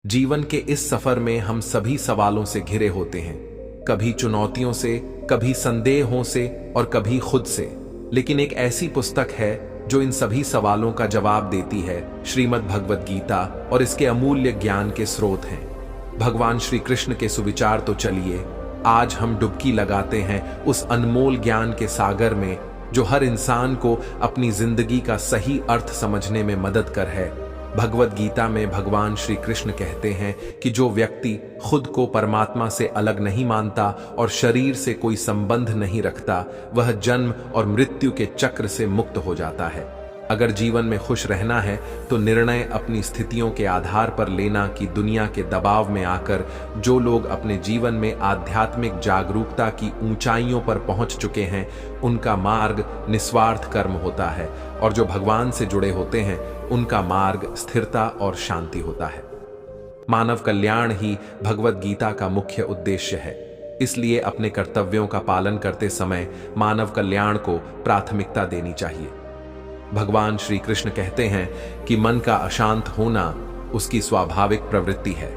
जीवन के इस सफर में हम सभी सवालों से घिरे होते हैं, कभी चुनौतियों से, कभी संदेहों से और कभी खुद से। लेकिन एक ऐसी पुस्तक है जो इन सभी सवालों का जवाब देती है, श्रीमद् भगवद गीता, और इसके अमूल्य ज्ञान के स्रोत हैं भगवान श्री कृष्ण के सुविचार। तो चलिए आज हम डुबकी लगाते हैं उस अनमोल ज्ञान के सागर में जो हर इंसान को अपनी जिंदगी का सही अर्थ समझने में मदद कर है। भगवद गीता में भगवान श्री कृष्ण कहते हैं कि जो व्यक्ति खुद को परमात्मा से अलग नहीं मानता और शरीर से कोई संबंध नहीं रखता, वह जन्म और मृत्यु के चक्र से मुक्त हो जाता है। अगर जीवन में खुश रहना है तो निर्णय अपनी स्थितियों के आधार पर लेना कि दुनिया के दबाव में आकर जो लोग अपने जीवन में आध्यात्मिक जागरूकता की ऊंचाइयों पर पहुंच चुके हैं, उनका मार्ग निस्वार्थ कर्म होता है, और जो भगवान से जुड़े होते हैं उनका मार्ग स्थिरता और शांति होता है। मानव कल्याण ही भगवद गीता का मुख्य उद्देश्य है। इसलिए अपने कर्तव्यों का पालन करते समय मानव कल्याण को प्राथमिकता देनी चाहिए। भगवान श्री कृष्ण कहते हैं कि मन का अशांत होना उसकी स्वाभाविक प्रवृत्ति है।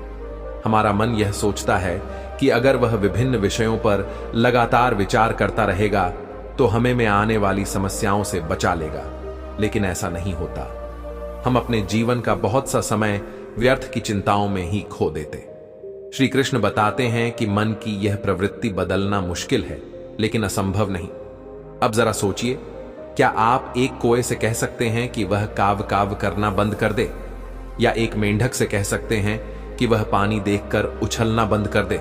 हमारा मन यह सोचता है कि अगर वह विभिन्न विषयों पर लगातार विचार करता रहेगा तो हमें में आने वाली समस्याओं से बचा लेगा, लेकिन ऐसा नहीं होता। हम अपने जीवन का बहुत सा समय व्यर्थ की चिंताओं में ही खो देते। श्री कृष्ण बताते हैं कि मन की यह प्रवृत्ति बदलना मुश्किल है, लेकिन असंभव नहीं। अब जरा सोचिए, क्या आप एक कोए से कह सकते हैं कि वह काव काव करना बंद कर दे, या एक मेंढक से कह सकते हैं कि वह पानी देखकर उछलना बंद कर दे?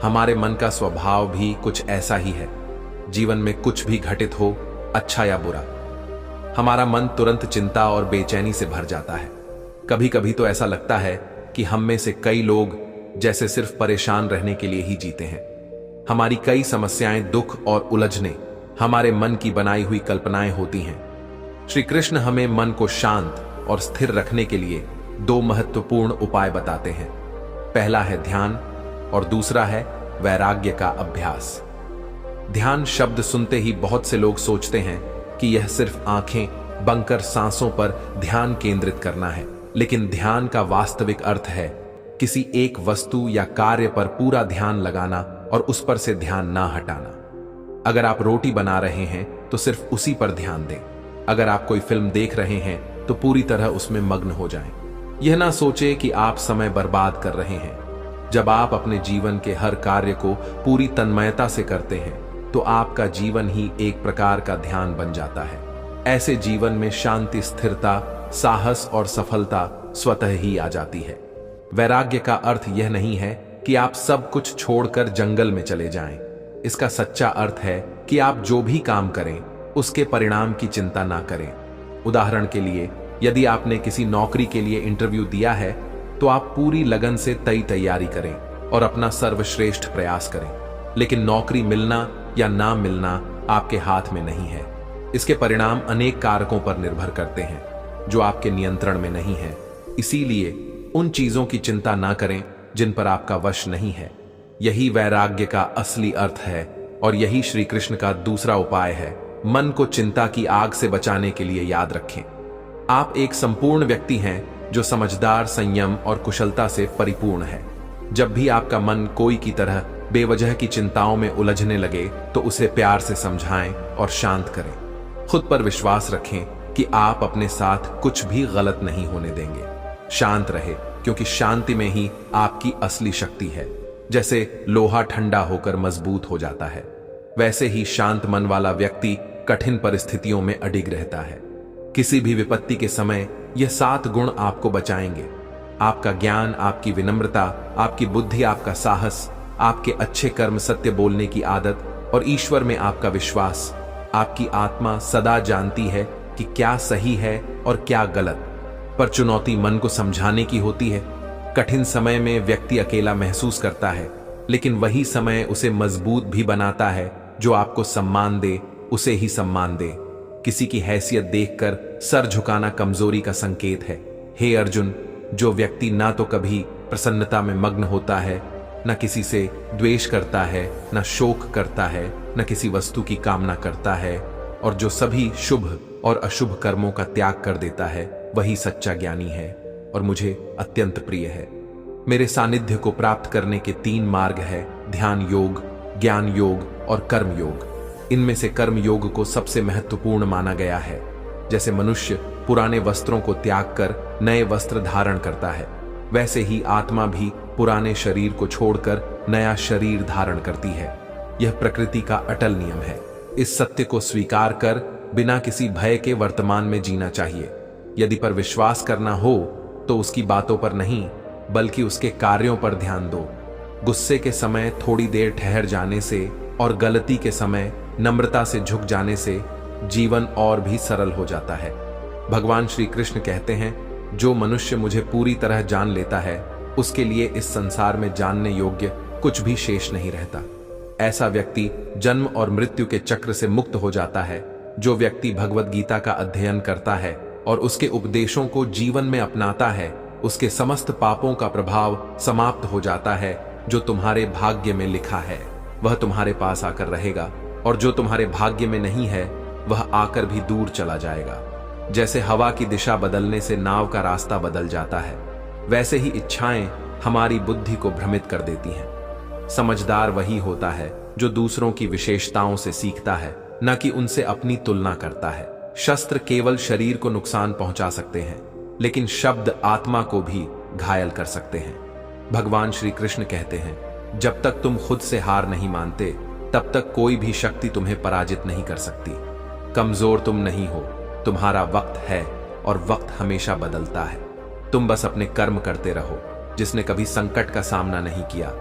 हमारे मन का स्वभाव भी कुछ ऐसा ही है। जीवन में कुछ भी घटित हो, अच्छा या बुरा, हमारा मन तुरंत चिंता और बेचैनी से भर जाता है। कभी कभी तो ऐसा लगता है कि हम में से कई लोग जैसे सिर्फ परेशान रहने के लिए ही जीते हैं। हमारी कई समस्याएं, दुख और उलझने हमारे मन की बनाई हुई कल्पनाएं होती हैं। श्री कृष्ण हमें मन को शांत और स्थिर रखने के लिए दो महत्वपूर्ण उपाय बताते हैं। पहला है ध्यान और दूसरा है वैराग्य का अभ्यास। ध्यान शब्द सुनते ही बहुत से लोग सोचते हैं कि यह सिर्फ आंखें बंद कर सांसों पर ध्यान केंद्रित करना है, लेकिन ध्यान का वास्तविक अर्थ है किसी एक वस्तु या कार्य पर पूरा ध्यान लगाना और उस पर से ध्यान ना हटाना। अगर आप रोटी बना रहे हैं तो सिर्फ उसी पर ध्यान दें। अगर आप कोई फिल्म देख रहे हैं तो पूरी तरह उसमें मग्न हो जाएं। यह ना सोचें कि आप समय बर्बाद कर रहे हैं। जब आप अपने जीवन के हर कार्य को पूरी तन्मयता से करते हैं तो आपका जीवन ही एक प्रकार का ध्यान बन जाता है। ऐसे जीवन में शांति, स्थिरता, साहस और सफलता स्वतः ही आ जाती है। वैराग्य का अर्थ यह नहीं है कि आप सब कुछ छोड़कर जंगल में चले जाएं। इसका सच्चा अर्थ है कि आप जो भी काम करें उसके परिणाम की चिंता ना करें। उदाहरण के लिए, यदि आपने किसी नौकरी के लिए इंटरव्यू दिया है तो आप पूरी लगन से तैयारी करें और अपना सर्वश्रेष्ठ प्रयास करें। लेकिन नौकरी मिलना या ना मिलना आपके हाथ में नहीं है। इसके परिणाम अनेक कारकों पर निर्भर करते हैं जो आपके नियंत्रण में नहीं है। इसीलिए उन चीजों की चिंता ना करें जिन पर आपका वश नहीं है। यही वैराग्य का असली अर्थ है, और यही श्री कृष्ण का दूसरा उपाय है। मन को चिंता की आग से बचाने के लिए याद रखें, आप एक संपूर्ण व्यक्ति हैं जो समझदार, संयम और कुशलता से परिपूर्ण है। जब भी आपका मन कोई की तरह बेवजह की चिंताओं में उलझने लगे तो उसे प्यार से समझाएं और शांत करें। खुद पर विश्वास रखें कि आप अपने साथ कुछ भी गलत नहीं होने देंगे। शांत रहे, क्योंकि शांति में ही आपकी असली शक्ति है। जैसे लोहा ठंडा होकर मजबूत हो जाता है, वैसे ही शांत मन वाला व्यक्ति कठिन परिस्थितियों में अडिग रहता है। किसी भी विपत्ति के समय यह 7 गुण आपको बचाएंगे। आपका ज्ञान, आपकी विनम्रता, आपकी बुद्धि, आपका साहस, आपके अच्छे कर्म, सत्य बोलने की आदत और ईश्वर में आपका विश्वास। आपकी आत्मा सदा जानती है कि क्या सही है और क्या गलत, पर चुनौती मन को समझाने की होती है। कठिन समय में व्यक्ति अकेला महसूस करता है, लेकिन वही समय उसे मजबूत भी बनाता है। जो आपको सम्मान दे उसे ही सम्मान दे। किसी की हैसियत देखकर सर झुकाना कमजोरी का संकेत है। हे अर्जुन, जो व्यक्ति ना तो कभी प्रसन्नता में मग्न होता है, न किसी से द्वेष करता है, न शोक करता है, न किसी वस्तु की कामना करता है, और जो सभी शुभ और अशुभ कर्मों का त्याग कर देता है, वही सच्चा ज्ञानी है और मुझे अत्यंत प्रिय है। मेरे सानिध्य को प्राप्त करने के 3 मार्ग है, ध्यान योग, ज्ञान योग और कर्म योग। इनमें से कर्म योग को सबसे महत्वपूर्ण माना गया है। जैसे मनुष्य पुराने वस्त्रों को त्याग कर नए वस्त्र धारण करता है, वैसे ही आत्मा भी पुराने शरीर को छोड़कर नया शरीर धारण करती है। यह प्रकृति का अटल नियम है। इस सत्य को स्वीकार कर बिना किसी भय के वर्तमान में जीना चाहिए। यदि पर विश्वास करना हो तो उसकी बातों पर नहीं बल्कि उसके कार्यों पर ध्यान दो। गुस्से के समय थोड़ी देर ठहर जाने से और गलती के समय नम्रता से झुक जाने से जीवन और भी सरल हो जाता है। भगवान श्री कृष्ण कहते हैं, जो मनुष्य मुझे पूरी तरह जान लेता है उसके लिए इस संसार में जानने योग्य कुछ भी शेष नहीं रहता। ऐसा व्यक्ति जन्म और मृत्यु के चक्र से मुक्त हो जाता है। जो व्यक्ति भगवद गीता का अध्ययन करता है और उसके उपदेशों को जीवन में अपनाता है, उसके समस्त पापों का प्रभाव समाप्त हो जाता है। जो तुम्हारे भाग्य में लिखा है वह तुम्हारे पास आकर रहेगा, और जो तुम्हारे भाग्य में नहीं है वह आकर भी दूर चला जाएगा। जैसे हवा की दिशा बदलने से नाव का रास्ता बदल जाता है, वैसे ही इच्छाएं हमारी बुद्धि को भ्रमित कर देती हैं। समझदार वही होता है जो दूसरों की विशेषताओं से सीखता है, न कि उनसे अपनी तुलना करता है। शस्त्र केवल शरीर को नुकसान पहुंचा सकते हैं, लेकिन शब्द आत्मा को भी घायल कर सकते हैं। भगवान श्री कृष्ण कहते हैं, जब तक तुम खुद से हार नहीं मानते तब तक कोई भी शक्ति तुम्हें पराजित नहीं कर सकती। कमजोर तुम नहीं हो, तुम्हारा वक्त है और वक्त हमेशा बदलता है। तुम बस अपने कर्म करते रहो। जिसने कभी संकट का सामना नहीं किया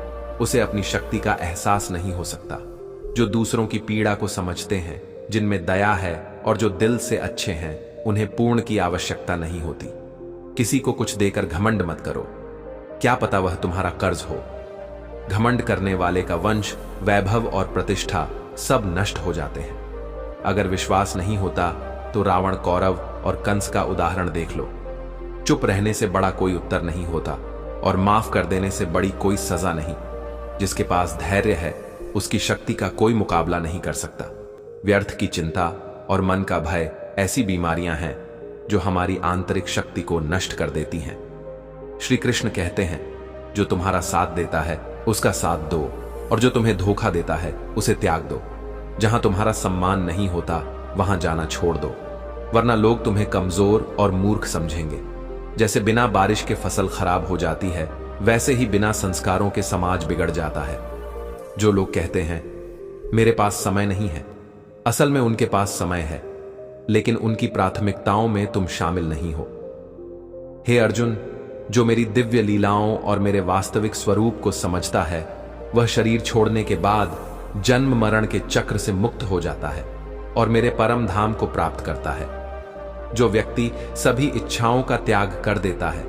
उसे अपनी शक्ति का एहसास नहीं हो सकता। जो दूसरों की पीड़ा को समझते हैं, जिनमें दया है और जो दिल से अच्छे हैं, उन्हें पूर्ण की आवश्यकता नहीं होती। किसी को कुछ देकर घमंड मत करो, क्या पता वह तुम्हारा कर्ज हो। घमंड करने वाले का वंश, वैभव और प्रतिष्ठा सब नष्ट हो जाते हैं। अगर विश्वास नहीं होता तो रावण, कौरव और कंस का उदाहरण देख लो। चुप रहने से बड़ा कोई उत्तर नहीं होता और माफ कर देने से बड़ी कोई सजा नहीं। जिसके पास धैर्य है उसकी शक्ति का कोई मुकाबला नहीं कर सकता। व्यर्थ की चिंता और मन का भय ऐसी बीमारियां हैं जो हमारी आंतरिक शक्ति को नष्ट कर देती हैं। श्री कृष्ण कहते हैं, जो तुम्हारा साथ देता है उसका साथ दो, और जो तुम्हें धोखा देता है उसे त्याग दो। जहां तुम्हारा सम्मान नहीं होता वहां जाना छोड़ दो, वरना लोग तुम्हें कमजोर और मूर्ख समझेंगे। जैसे बिना बारिश के फसल खराब हो जाती है, वैसे ही बिना संस्कारों के समाज बिगड़ जाता है। जो लोग कहते हैं मेरे पास समय नहीं है, असल में उनके पास समय है, लेकिन उनकी प्राथमिकताओं में तुम शामिल नहीं हो। हे अर्जुन, जो मेरी दिव्य लीलाओं और मेरे वास्तविक स्वरूप को समझता है वह शरीर छोड़ने के बाद जन्म मरण के चक्र से मुक्त हो जाता है और मेरे परम धाम को प्राप्त करता है। जो व्यक्ति सभी इच्छाओं का त्याग कर देता है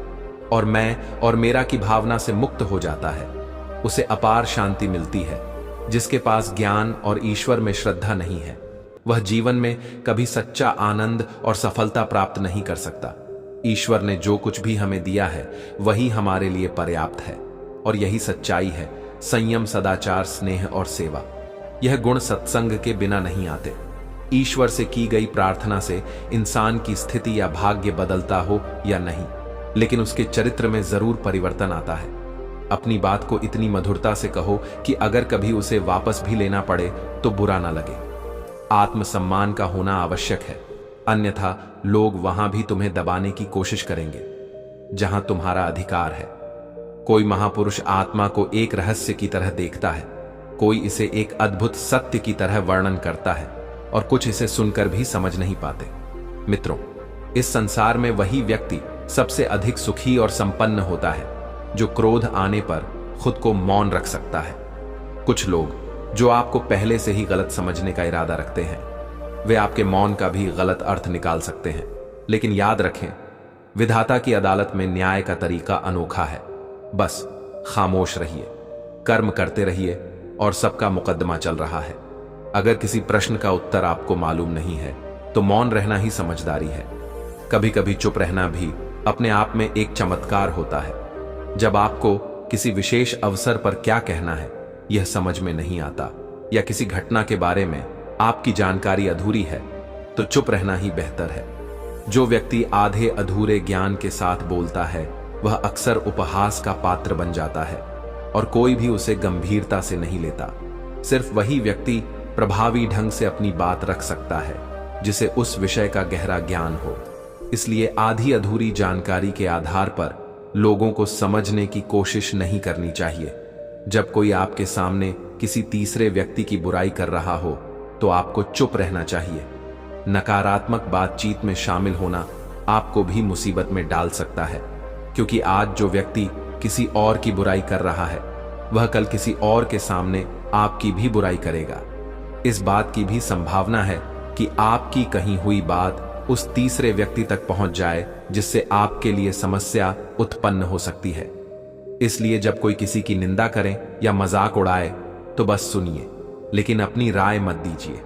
और मैं और मेरा की भावना से मुक्त हो जाता है, उसे अपार शांति मिलती है। जिसके पास ज्ञान और ईश्वर में श्रद्धा नहीं है वह जीवन में कभी सच्चा आनंद और सफलता प्राप्त नहीं कर सकता। ईश्वर ने जो कुछ भी हमें दिया है वही हमारे लिए पर्याप्त है, और यही सच्चाई है। संयम, सदाचार, स्नेह और सेवा, यह गुण सत्संग के बिना नहीं आते। ईश्वर से की गई प्रार्थना से इंसान की स्थिति या भाग्य बदलता हो या नहीं, लेकिन उसके चरित्र में जरूर परिवर्तन आता है। अपनी बात को इतनी मधुरता से कहो कि अगर कभी उसे वापस भी लेना पड़े तो बुरा ना लगे। आत्मसम्मान का होना आवश्यक है, अन्यथा लोग वहां भी तुम्हें दबाने की कोशिश करेंगे जहां तुम्हारा अधिकार है। कोई महापुरुष आत्मा को एक रहस्य की तरह देखता है, कोई इसे एक अद्भुत सत्य की तरह वर्णन करता है, और कुछ इसे सुनकर भी समझ नहीं पाते। मित्रों, इस संसार में वही व्यक्ति सबसे अधिक सुखी और संपन्न होता है जो क्रोध आने पर खुद को मौन रख सकता है। कुछ लोग जो आपको पहले से ही गलत समझने का इरादा रखते हैं, वे आपके मौन का भी गलत अर्थ निकाल सकते हैं। लेकिन याद रखें, विधाता की अदालत में न्याय का तरीका अनोखा है। बस खामोश रहिए, कर्म करते रहिए, और सबका मुकदमा चल रहा है। अगर किसी प्रश्न का उत्तर आपको मालूम नहीं है तो मौन रहना ही समझदारी है। कभी कभी चुप रहना भी अपने आप में एक चमत्कार होता है। जब आपको किसी विशेष अवसर पर क्या कहना है यह समझ में नहीं आता, या किसी घटना के बारे में आपकी जानकारी अधूरी है, तो चुप रहना ही बेहतर है। जो व्यक्ति आधे अधूरे ज्ञान के साथ बोलता है वह अक्सर उपहास का पात्र बन जाता है और कोई भी उसे गंभीरता से नहीं लेता। सिर्फ वही व्यक्ति प्रभावी ढंग से अपनी बात रख सकता है जिसे उस विषय का गहरा ज्ञान हो। इसलिए आधी अधूरी जानकारी के आधार पर लोगों को समझने की कोशिश नहीं करनी चाहिए। जब कोई आपके सामने किसी तीसरे व्यक्ति की बुराई कर रहा हो तो आपको चुप रहना चाहिए। नकारात्मक बातचीत में शामिल होना आपको भी मुसीबत में डाल सकता है, क्योंकि आज जो व्यक्ति किसी और की बुराई कर रहा है वह कल किसी और के सामने आपकी भी बुराई करेगा। इस बात की भी संभावना है कि आपकी कही हुई बात उस तीसरे व्यक्ति तक पहुंच जाए जिससे आपके लिए समस्या उत्पन्न हो सकती है। इसलिए जब कोई किसी की निंदा करे या मजाक उड़ाए तो बस सुनिए, लेकिन अपनी राय मत दीजिए।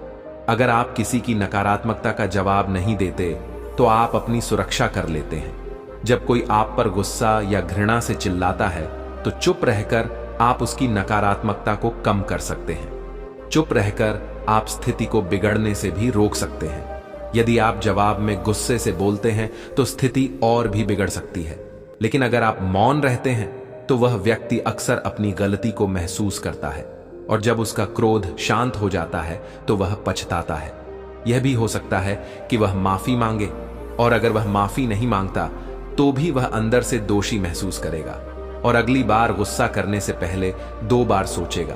अगर आप किसी की नकारात्मकता का जवाब नहीं देते तो आप अपनी सुरक्षा कर लेते हैं। जब कोई आप पर गुस्सा या घृणा से चिल्लाता है तो चुप रहकर आप उसकी नकारात्मकता को कम कर सकते हैं। चुप रहकर आप स्थिति को बिगड़ने से भी रोक सकते हैं। यदि आप जवाब में गुस्से से बोलते हैं तो स्थिति और भी बिगड़ सकती है, लेकिन अगर आप मौन रहते हैं तो वह व्यक्ति अक्सर अपनी गलती को महसूस करता है और जब उसका क्रोध शांत हो जाता है तो वह पछताता है। यह भी हो सकता है कि वह माफी मांगे, और अगर वह माफी नहीं मांगता तो भी वह अंदर से दोषी महसूस करेगा और अगली बार गुस्सा करने से पहले 2 बार सोचेगा।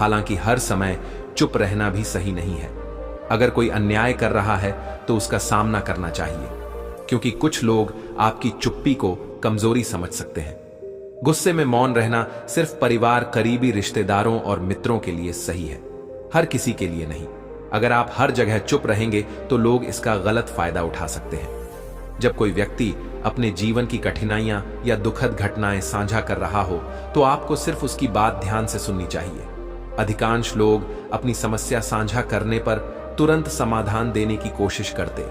हालांकि हर समय चुप रहना भी सही नहीं है। अगर कोई अन्याय कर रहा है तो उसका सामना करना चाहिए, क्योंकि कुछ लोग आपकी चुप्पी को कमजोरी समझ सकते हैं। गुस्से में मौन रहना सिर्फ परिवार, करीबी रिश्तेदारों और मित्रों के लिए सही है, हर किसी के लिए नहीं। अगर आप हर जगह चुप रहेंगे तो लोग इसका गलत फायदा उठा सकते हैं। जब कोई व्यक्ति अपने जीवन की कठिनाइयां या दुखद घटनाएं साझा कर रहा हो तो आपको सिर्फ उसकी बात ध्यान से सुननी चाहिए। अधिकांश लोग अपनी समस्या साझा करने पर तुरंत समाधान देने की कोशिश करते,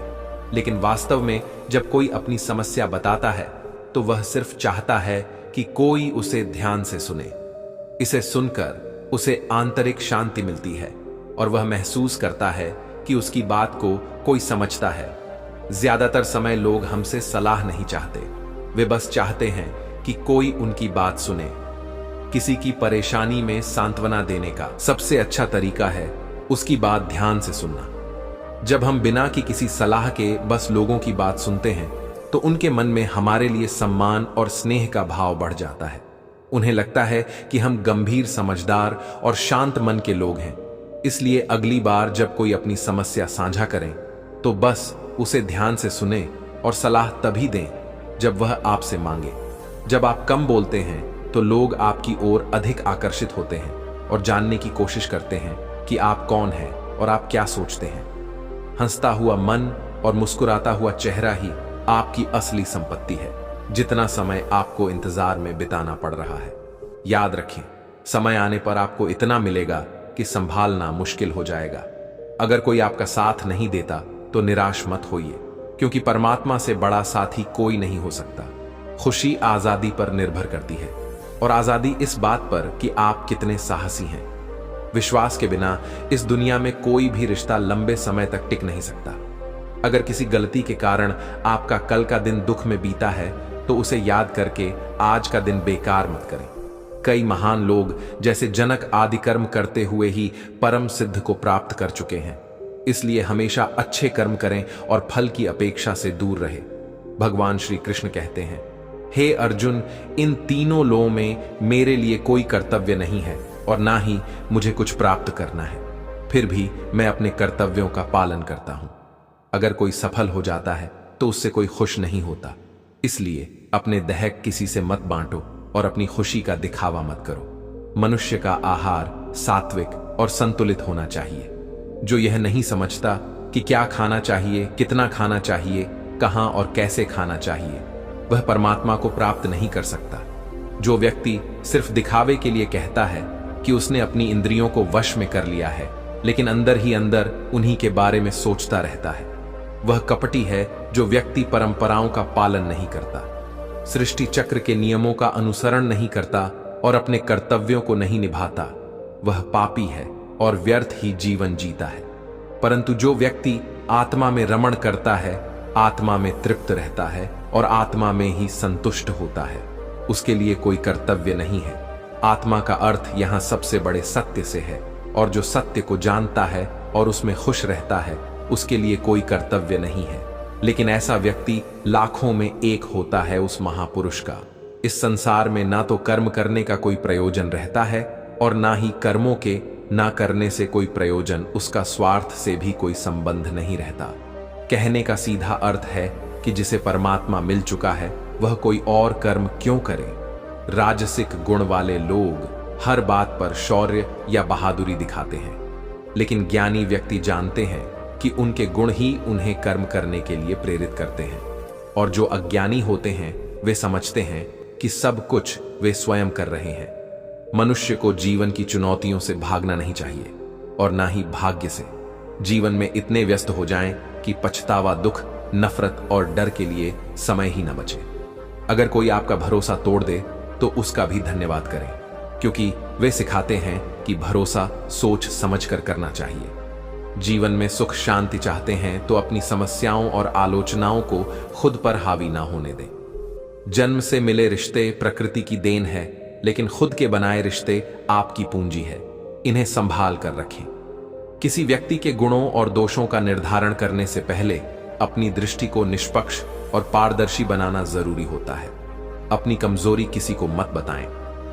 लेकिन वास्तव में जब कोई अपनी समस्या बताता है तो वह सिर्फ चाहता है कि कोई उसे ध्यान से सुने। इसे सुनकर उसे आंतरिक शांति मिलती है और वह महसूस करता है कि उसकी बात को कोई समझता है। ज्यादातर समय लोग हमसे सलाह नहीं चाहते, वे बस चाहते हैं कि कोई उनकी बात सुने। किसी की परेशानी में सांत्वना देने का सबसे अच्छा तरीका है उसकी बात ध्यान से सुनना। जब हम बिना की किसी सलाह के बस लोगों की बात सुनते हैं तो उनके मन में हमारे लिए सम्मान और स्नेह का भाव बढ़ जाता है। उन्हें लगता है कि हम गंभीर, समझदार और शांत मन के लोग हैं। इसलिए अगली बार जब कोई अपनी समस्या साझा करें तो बस उसे ध्यान से सुने और सलाह तभी दें जब वह आपसे मांगे। जब आप कम बोलते हैं तो लोग आपकी ओर अधिक आकर्षित होते हैं और जानने की कोशिश करते हैं कि आप कौन हैं और आप क्या सोचते हैं। हंसता हुआ मन और मुस्कुराता हुआ चेहरा ही आपकी असली संपत्ति है, जितना समय आपको इंतजार में बिताना पड़ रहा है। याद रखें, समय आने पर आपको इतना मिलेगा कि संभालना मुश्किल हो जाएगा। अगर कोई आपका साथ नहीं देता तो निराश मत होइए, क्योंकि परमात्मा से बड़ा साथी कोई नहीं हो सकता। खुशी आजादी पर निर्भर करती है, और आजादी इस बात पर कि आप कितने साहसी हैं। विश्वास के बिना इस दुनिया में कोई भी रिश्ता लंबे समय तक टिक नहीं सकता। अगर किसी गलती के कारण आपका कल का दिन दुख में बीता है तो उसे याद करके आज का दिन बेकार मत करें। कई महान लोग जैसे जनक आदि कर्म करते हुए ही परम सिद्ध को प्राप्त कर चुके हैं। इसलिए हमेशा अच्छे कर्म करें और फल की अपेक्षा से दूर रहे। भगवान श्री कृष्ण कहते हैं, हे अर्जुन, इन तीनों लोगों में मेरे लिए कोई कर्तव्य नहीं है और ना ही मुझे कुछ प्राप्त करना है, फिर भी मैं अपने कर्तव्यों का पालन करता हूं। अगर कोई सफल हो जाता है तो उससे कोई खुश नहीं होता। इसलिए अपने दहक किसी से मत बांटो और अपनी खुशी का दिखावा मत करो। मनुष्य का आहार सात्विक और संतुलित होना चाहिए। जो यह नहीं समझता कि क्या खाना चाहिए, कितना खाना चाहिए, कहां और कैसे खाना चाहिए, वह परमात्मा को प्राप्त नहीं कर सकता। जो व्यक्ति सिर्फ दिखावे के लिए कहता है कि उसने अपनी इंद्रियों को वश में कर लिया है, लेकिन अंदर ही अंदर उन्हीं के बारे में सोचता रहता है, वह कपटी है। जो व्यक्ति परंपराओं का पालन नहीं करता, सृष्टि चक्र के नियमों का अनुसरण नहीं करता और अपने कर्तव्यों को नहीं निभाता, वह पापी है और व्यर्थ ही जीवन जीता है। परंतु जो व्यक्ति आत्मा में रमण करता है, आत्मा में तृप्त रहता है और आत्मा में ही संतुष्ट होता है। उसके लिए कोई कर्तव्य नहीं है। आत्मा का अर्थ यहाँ सबसे बड़े सत्य से है, और जो सत्य को जानता है और उसमें खुश रहता है, उसके लिए कोई कर्तव्य नहीं है। लेकिन ऐसा व्यक्ति लाखों में एक होता है उस महापुरुष का। इस संसार में ना तो कर्म करने का कोई प्रयोजन रहता है, और ना ही कर्मों के ना करने से कोई प्रयोजन, उसका स्वार्थ से भी कोई संबंध नहीं रहता। कहने का सीधा अर्थ है कि जिसे परमात्मा मिल चुका है वह कोई और कर्म क्यों करे। राजसिक गुण वाले लोग हर बात पर शौर्य या बहादुरी दिखाते हैं, लेकिन ज्ञानी व्यक्ति जानते हैं कि उनके गुण ही उन्हें कर्म करने के लिए प्रेरित करते हैं। और जो अज्ञानी होते हैं वे समझते हैं कि सब कुछ वे स्वयं कर रहे हैं। मनुष्य को जीवन की चुनौतियों से भागना नहीं चाहिए, और ना ही भाग्य से। जीवन में इतने व्यस्त हो जाएं कि पछतावा, दुख, नफरत और डर के लिए समय ही न बचे। अगर कोई आपका भरोसा तोड़ दे तो उसका भी धन्यवाद करें, क्योंकि वे सिखाते हैं कि भरोसा सोच समझकर करना चाहिए। जीवन में सुख शांति चाहते हैं तो अपनी समस्याओं और आलोचनाओं को खुद पर हावी ना होने दें। जन्म से मिले रिश्ते प्रकृति की देन है, लेकिन खुद के बनाए रिश्ते आपकी पूंजी है। इन्हें संभाल कर रखें। किसी व्यक्ति के गुणों और दोषों का निर्धारण करने से पहले अपनी दृष्टि को निष्पक्ष और पारदर्शी बनाना जरूरी होता है। अपनी कमजोरी किसी को मत बताएं,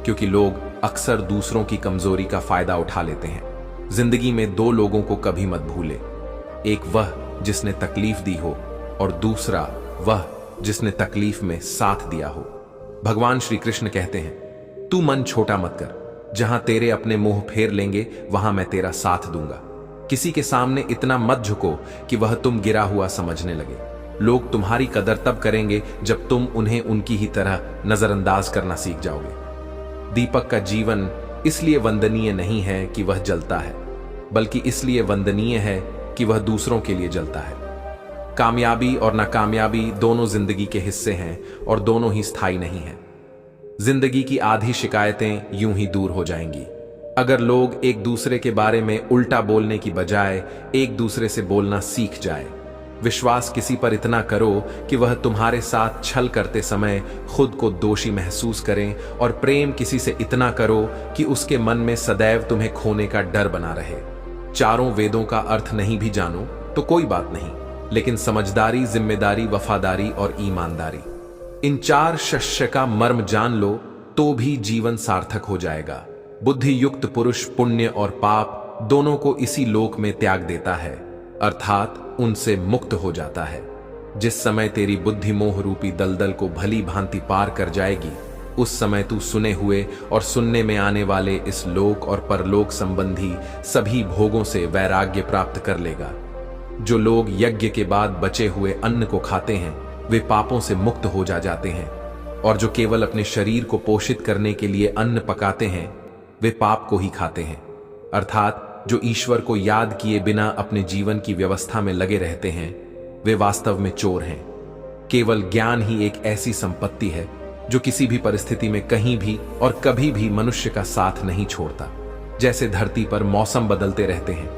क्योंकि लोग अक्सर दूसरों की कमजोरी का फायदा उठा लेते हैं। जिंदगी में दो लोगों को कभी मत भूले, एक वह जिसने तकलीफ दी हो और दूसरा वह जिसने तकलीफ में साथ दिया हो। भगवान श्री कृष्ण कहते हैं, तू मन छोटा मत कर, जहां तेरे अपने मुंह फेर लेंगे वहां मैं तेरा साथ दूंगा। किसी के सामने इतना मत झुको कि वह तुम गिरा हुआ समझने लगे। लोग तुम्हारी कदर तब करेंगे जब तुम उन्हें उनकी ही तरह नजरअंदाज करना सीख जाओगे। दीपक का जीवन इसलिए वंदनीय नहीं है कि वह जलता है, बल्कि इसलिए वंदनीय है कि वह दूसरों के लिए जलता है। कामयाबी और नाकामयाबी दोनों जिंदगी के हिस्से हैं, और दोनों ही स्थायी नहीं हैं। जिंदगी की आधी शिकायतें यूं ही दूर हो जाएंगी अगर लोग एक दूसरे के बारे में उल्टा बोलने की बजाय एक दूसरे से बोलना सीख जाए। विश्वास किसी पर इतना करो कि वह तुम्हारे साथ छल करते समय खुद को दोषी महसूस करें, और प्रेम किसी से इतना करो कि उसके मन में सदैव तुम्हें खोने का डर बना रहे। चारों वेदों का अर्थ नहीं भी जानो तो कोई बात नहीं, लेकिन समझदारी, जिम्मेदारी, वफादारी और ईमानदारी, इन चार शस्य का मर्म जान लो तो भी जीवन सार्थक हो जाएगा। बुद्धि युक्त पुरुष पुण्य और पाप दोनों को इसी लोक में त्याग देता है, अर्थात उनसे मुक्त हो जाता है। जिस समय तेरी बुद्धि मोह रूपी दलदल को भली भांति पार कर जाएगी, उस समय तू सुने हुए और सुनने में आने वाले इस लोक और परलोक संबंधी सभी भोगों से वैराग्य प्राप्त कर लेगा। जो लोग यज्ञ के बाद बचे हुए अन्न को खाते हैं वे पापों से मुक्त हो जाते हैं, और जो केवल अपने शरीर को पोषित करने के लिए अन्न पकाते हैं वे पाप को ही खाते हैं। अर्थात जो ईश्वर को याद किए बिना अपने जीवन की व्यवस्था में लगे रहते हैं वे वास्तव में चोर हैं। केवल ज्ञान ही एक ऐसी संपत्ति है जो किसी भी परिस्थिति में कहीं भी और कभी भी मनुष्य का साथ नहीं छोड़ता। जैसे धरती पर मौसम बदलते रहते हैं,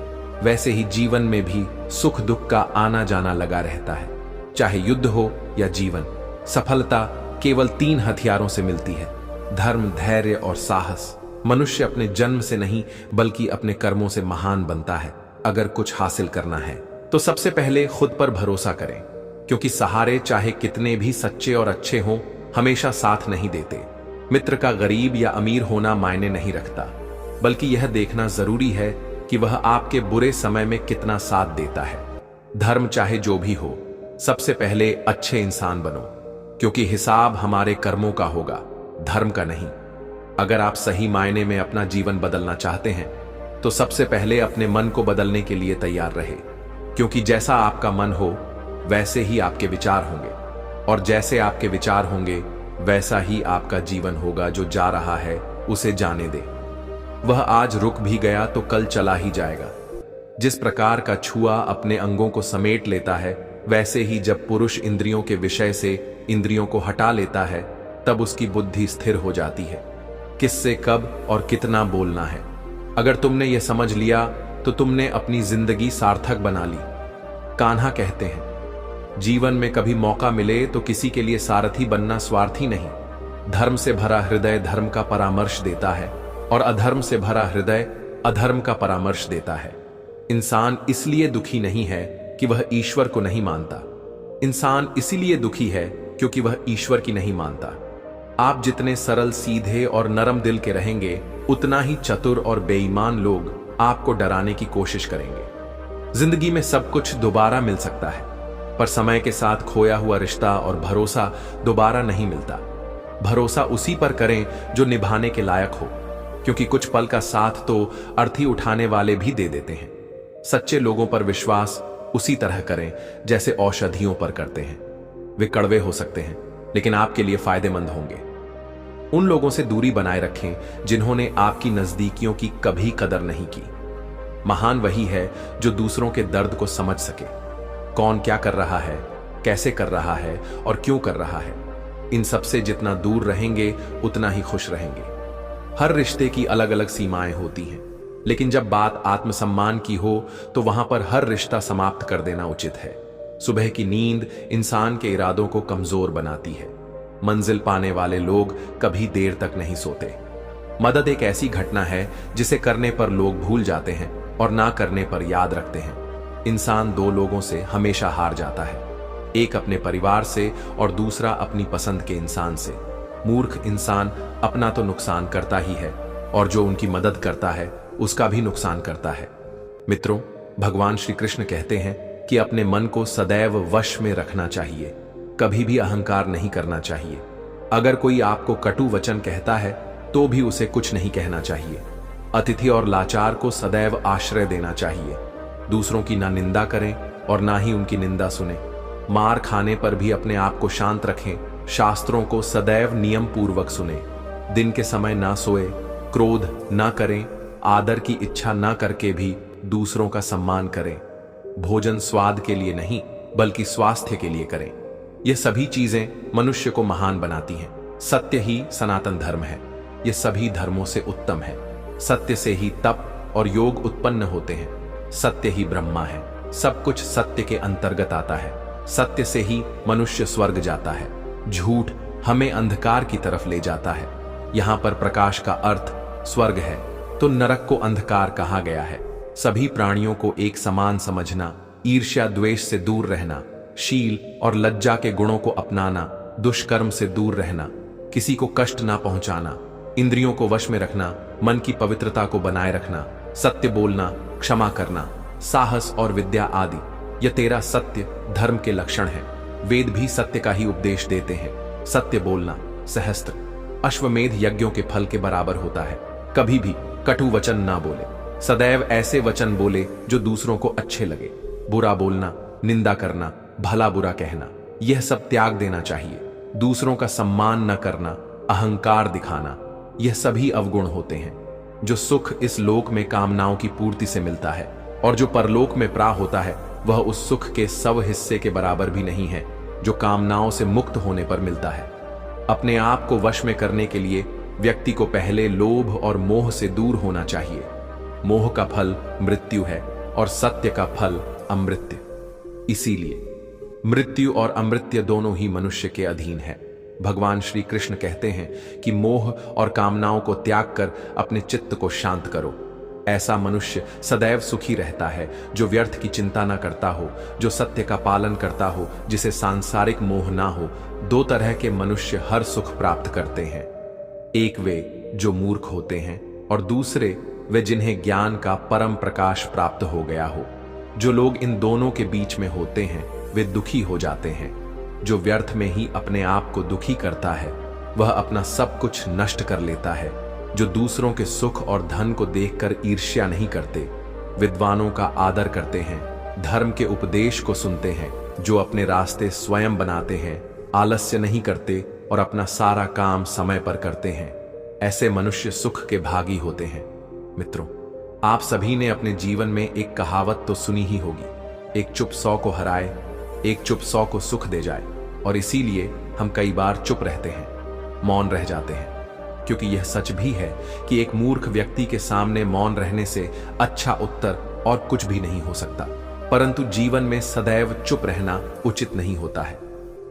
वैसे ही जीवन में भी सुख दुख का आना जाना लगा रहता है। चाहे युद्ध हो या जीवन, सफलता केवल 3 हथियारों से मिलती है: धर्म, धैर्य और साहस। मनुष्य अपने जन्म से नहीं बल्कि अपने कर्मों से महान बनता है। अगर कुछ हासिल करना है तो सबसे पहले खुद पर भरोसा करें, क्योंकि सहारे चाहे कितने भी सच्चे और अच्छे हों हमेशा साथ नहीं देते। मित्र का गरीब या अमीर होना मायने नहीं रखता, बल्कि यह देखना जरूरी है कि वह आपके बुरे समय में कितना साथ देता है। धर्म चाहे जो भी हो, सबसे पहले अच्छे इंसान बनो, क्योंकि हिसाब हमारे कर्मों का होगा, धर्म का नहीं। अगर आप सही मायने में अपना जीवन बदलना चाहते हैं तो सबसे पहले अपने मन को बदलने के लिए तैयार रहे, क्योंकि जैसा आपका मन हो वैसे ही आपके विचार होंगे, और जैसे आपके विचार होंगे वैसा ही आपका जीवन होगा। जो जा रहा है उसे जाने दे, वह आज रुक भी गया तो कल चला ही जाएगा। जिस प्रकार का छुआ अपने अंगों को समेट लेता है, वैसे ही जब पुरुष इंद्रियों के विषय से इंद्रियों को हटा लेता है तब उसकी बुद्धि स्थिर हो जाती है। किससे कब और कितना बोलना है, अगर तुमने यह समझ लिया तो तुमने अपनी जिंदगी सार्थक बना ली। कान्हा कहते हैं, जीवन में कभी मौका मिले तो किसी के लिए सारथी बनना स्वार्थी नहीं। धर्म से भरा हृदय धर्म का परामर्श देता है और अधर्म से भरा हृदय अधर्म का परामर्श देता है। इंसान इसलिए दुखी नहीं है कि वह ईश्वर को नहीं मानता। इंसान इसीलिए दुखी है क्योंकि वह ईश्वर की नहीं मानता। आप जितने सरल, सीधे और नरम दिल के रहेंगे, उतना ही चतुर और बेईमान लोग आपको डराने की कोशिश करेंगे। जिंदगी में सब कुछ दोबारा मिल सकता है, पर समय के साथ खोया हुआ रिश्ता और भरोसा दोबारा नहीं मिलता। भरोसा उसी पर करें जो निभाने के लायक हो, क्योंकि कुछ पल का साथ तो अर्थी उठाने वाले भी दे देते हैं। सच्चे लोगों पर विश्वास उसी तरह करें जैसे औषधियों पर करते हैं। वे कड़वे हो सकते हैं, लेकिन आपके लिए फायदेमंद होंगे। उन लोगों से दूरी बनाए रखें जिन्होंने आपकी नजदीकियों की कभी कदर नहीं की। महान वही है जो दूसरों के दर्द को समझ सके। कौन क्या कर रहा है, कैसे कर रहा है और क्यों कर रहा है, इन सबसे जितना दूर रहेंगे उतना ही खुश रहेंगे। हर रिश्ते की अलग अलग सीमाएं होती हैं, लेकिन जब बात आत्मसम्मान की हो तो वहां पर हर रिश्ता समाप्त कर देना उचित है। सुबह की नींद इंसान के इरादों को कमजोर बनाती है। मंजिल पाने वाले लोग कभी देर तक नहीं सोते। मदद एक ऐसी घटना है जिसे करने पर लोग भूल जाते हैं और ना करने पर याद रखते हैं। इंसान दो लोगों से हमेशा हार जाता है, एक अपने परिवार से और दूसरा अपनी पसंद के इंसान से। मूर्ख इंसान अपना तो नुकसान करता ही है और जो उनकी मदद करता है उसका भी नुकसान करता है। मित्रों, भगवान श्री कृष्ण कहते हैं कि अपने मन को सदैव वश में रखना चाहिए, कभी भी अहंकार नहीं करना चाहिए। अगर कोई आपको कटु वचन कहता है तो भी उसे कुछ नहीं कहना चाहिए। अतिथि और लाचार को सदैव आश्रय देना चाहिए। दूसरों की ना निंदा करें और ना ही उनकी निंदा सुने। मार खाने पर भी अपने आप को शांत रखें। शास्त्रों को सदैव नियम पूर्वक सुने। दिन के समय ना सोए, क्रोध ना करें, आदर की इच्छा ना करके भी दूसरों का सम्मान करें। भोजन स्वाद के लिए नहीं बल्कि स्वास्थ्य के लिए करें। यह सभी चीजें मनुष्य को महान बनाती हैं। सत्य ही सनातन धर्म है। यह सभी धर्मों से उत्तम है। सत्य से ही तप और योग उत्पन्न होते हैं। सत्य ही ब्रह्मा है। सब कुछ सत्य के अंतर्गत आता है। सत्य से ही मनुष्य स्वर्ग जाता है। झूठ हमें अंधकार की तरफ ले जाता है। यहां पर प्रकाश का अर्थ स्वर्ग है तो नरक को अंधकार कहा गया है। सभी प्राणियों को एक समान समझना, ईर्ष्या द्वेष से दूर रहना, शील और लज्जा के गुणों को अपनाना, दुष्कर्म से दूर रहना, किसी को कष्ट ना पहुंचाना, इंद्रियों को वश में रखना, मन की पवित्रता को बनाए रखना, सत्य बोलना, क्षमा करना, साहस और विद्या आदि, यह 13 सत्य धर्म के लक्षण हैं। वेद भी सत्य का ही उपदेश देते हैं। सत्य बोलना सहस्त्र अश्वमेध यज्ञों के फल के बराबर होता है। कभी भी कटु वचन ना बोले। सदैव ऐसे वचन बोले जो दूसरों को अच्छे लगे। बुरा बोलना, निंदा करना, भला बुरा कहना, यह सब त्याग देना चाहिए। दूसरों का सम्मान न करना, अहंकार दिखाना, यह सभी अवगुण होते हैं। जो सुख इस लोक में कामनाओं की पूर्ति से मिलता है और जो परलोक में प्राप्त होता है वह उस सुख के 100 हिस्से के बराबर भी नहीं है जो कामनाओं से मुक्त होने पर मिलता है। अपने आप को वश में करने के लिए व्यक्ति को पहले लोभ और मोह से दूर होना चाहिए। मोह का फल मृत्यु है और सत्य का फल अमृत्य। इसीलिए मृत्यु और अमृत्य दोनों ही मनुष्य के अधीन है। भगवान श्री कृष्ण कहते हैं कि मोह और कामनाओं को त्याग कर अपने चित्त को शांत करो। ऐसा मनुष्य सदैव सुखी रहता है जो व्यर्थ की चिंता ना करता हो, जो सत्य का पालन करता हो, जिसे सांसारिक मोह ना हो। 2 तरह के मनुष्य हर सुख प्राप्त करते हैं। एक वे जो मूर्ख होते हैं और दूसरे वे जिन्हें ज्ञान का परम प्रकाश प्राप्त हो गया हो। जो लोग इन दोनों के बीच में होते हैं वे दुखी हो जाते हैं। जो व्यर्थ में ही अपने आप को दुखी करता है वह अपना सब कुछ नष्ट कर लेता है। जो दूसरों के सुख और धन को देखकर ईर्ष्या नहीं करते, विद्वानों का आदर करते हैं, धर्म के उपदेश को सुनते हैं, जो अपने रास्ते स्वयं बनाते हैं, आलस्य नहीं करते और अपना सारा काम समय पर करते हैं, ऐसे मनुष्य सुख के भागी होते हैं। मित्रों, आप सभी ने अपने जीवन में एक कहावत तो सुनी ही होगी, एक चुप 100 को हराए, एक चुप 100 को सुख दे जाए। और इसीलिए हम कई बार चुप रहते हैं, मौन रह जाते हैं, क्योंकि यह सच भी है कि एक मूर्ख व्यक्ति के सामने मौन रहने से अच्छा उत्तर और कुछ भी नहीं हो सकता। परंतु जीवन में सदैव चुप रहना उचित नहीं होता है।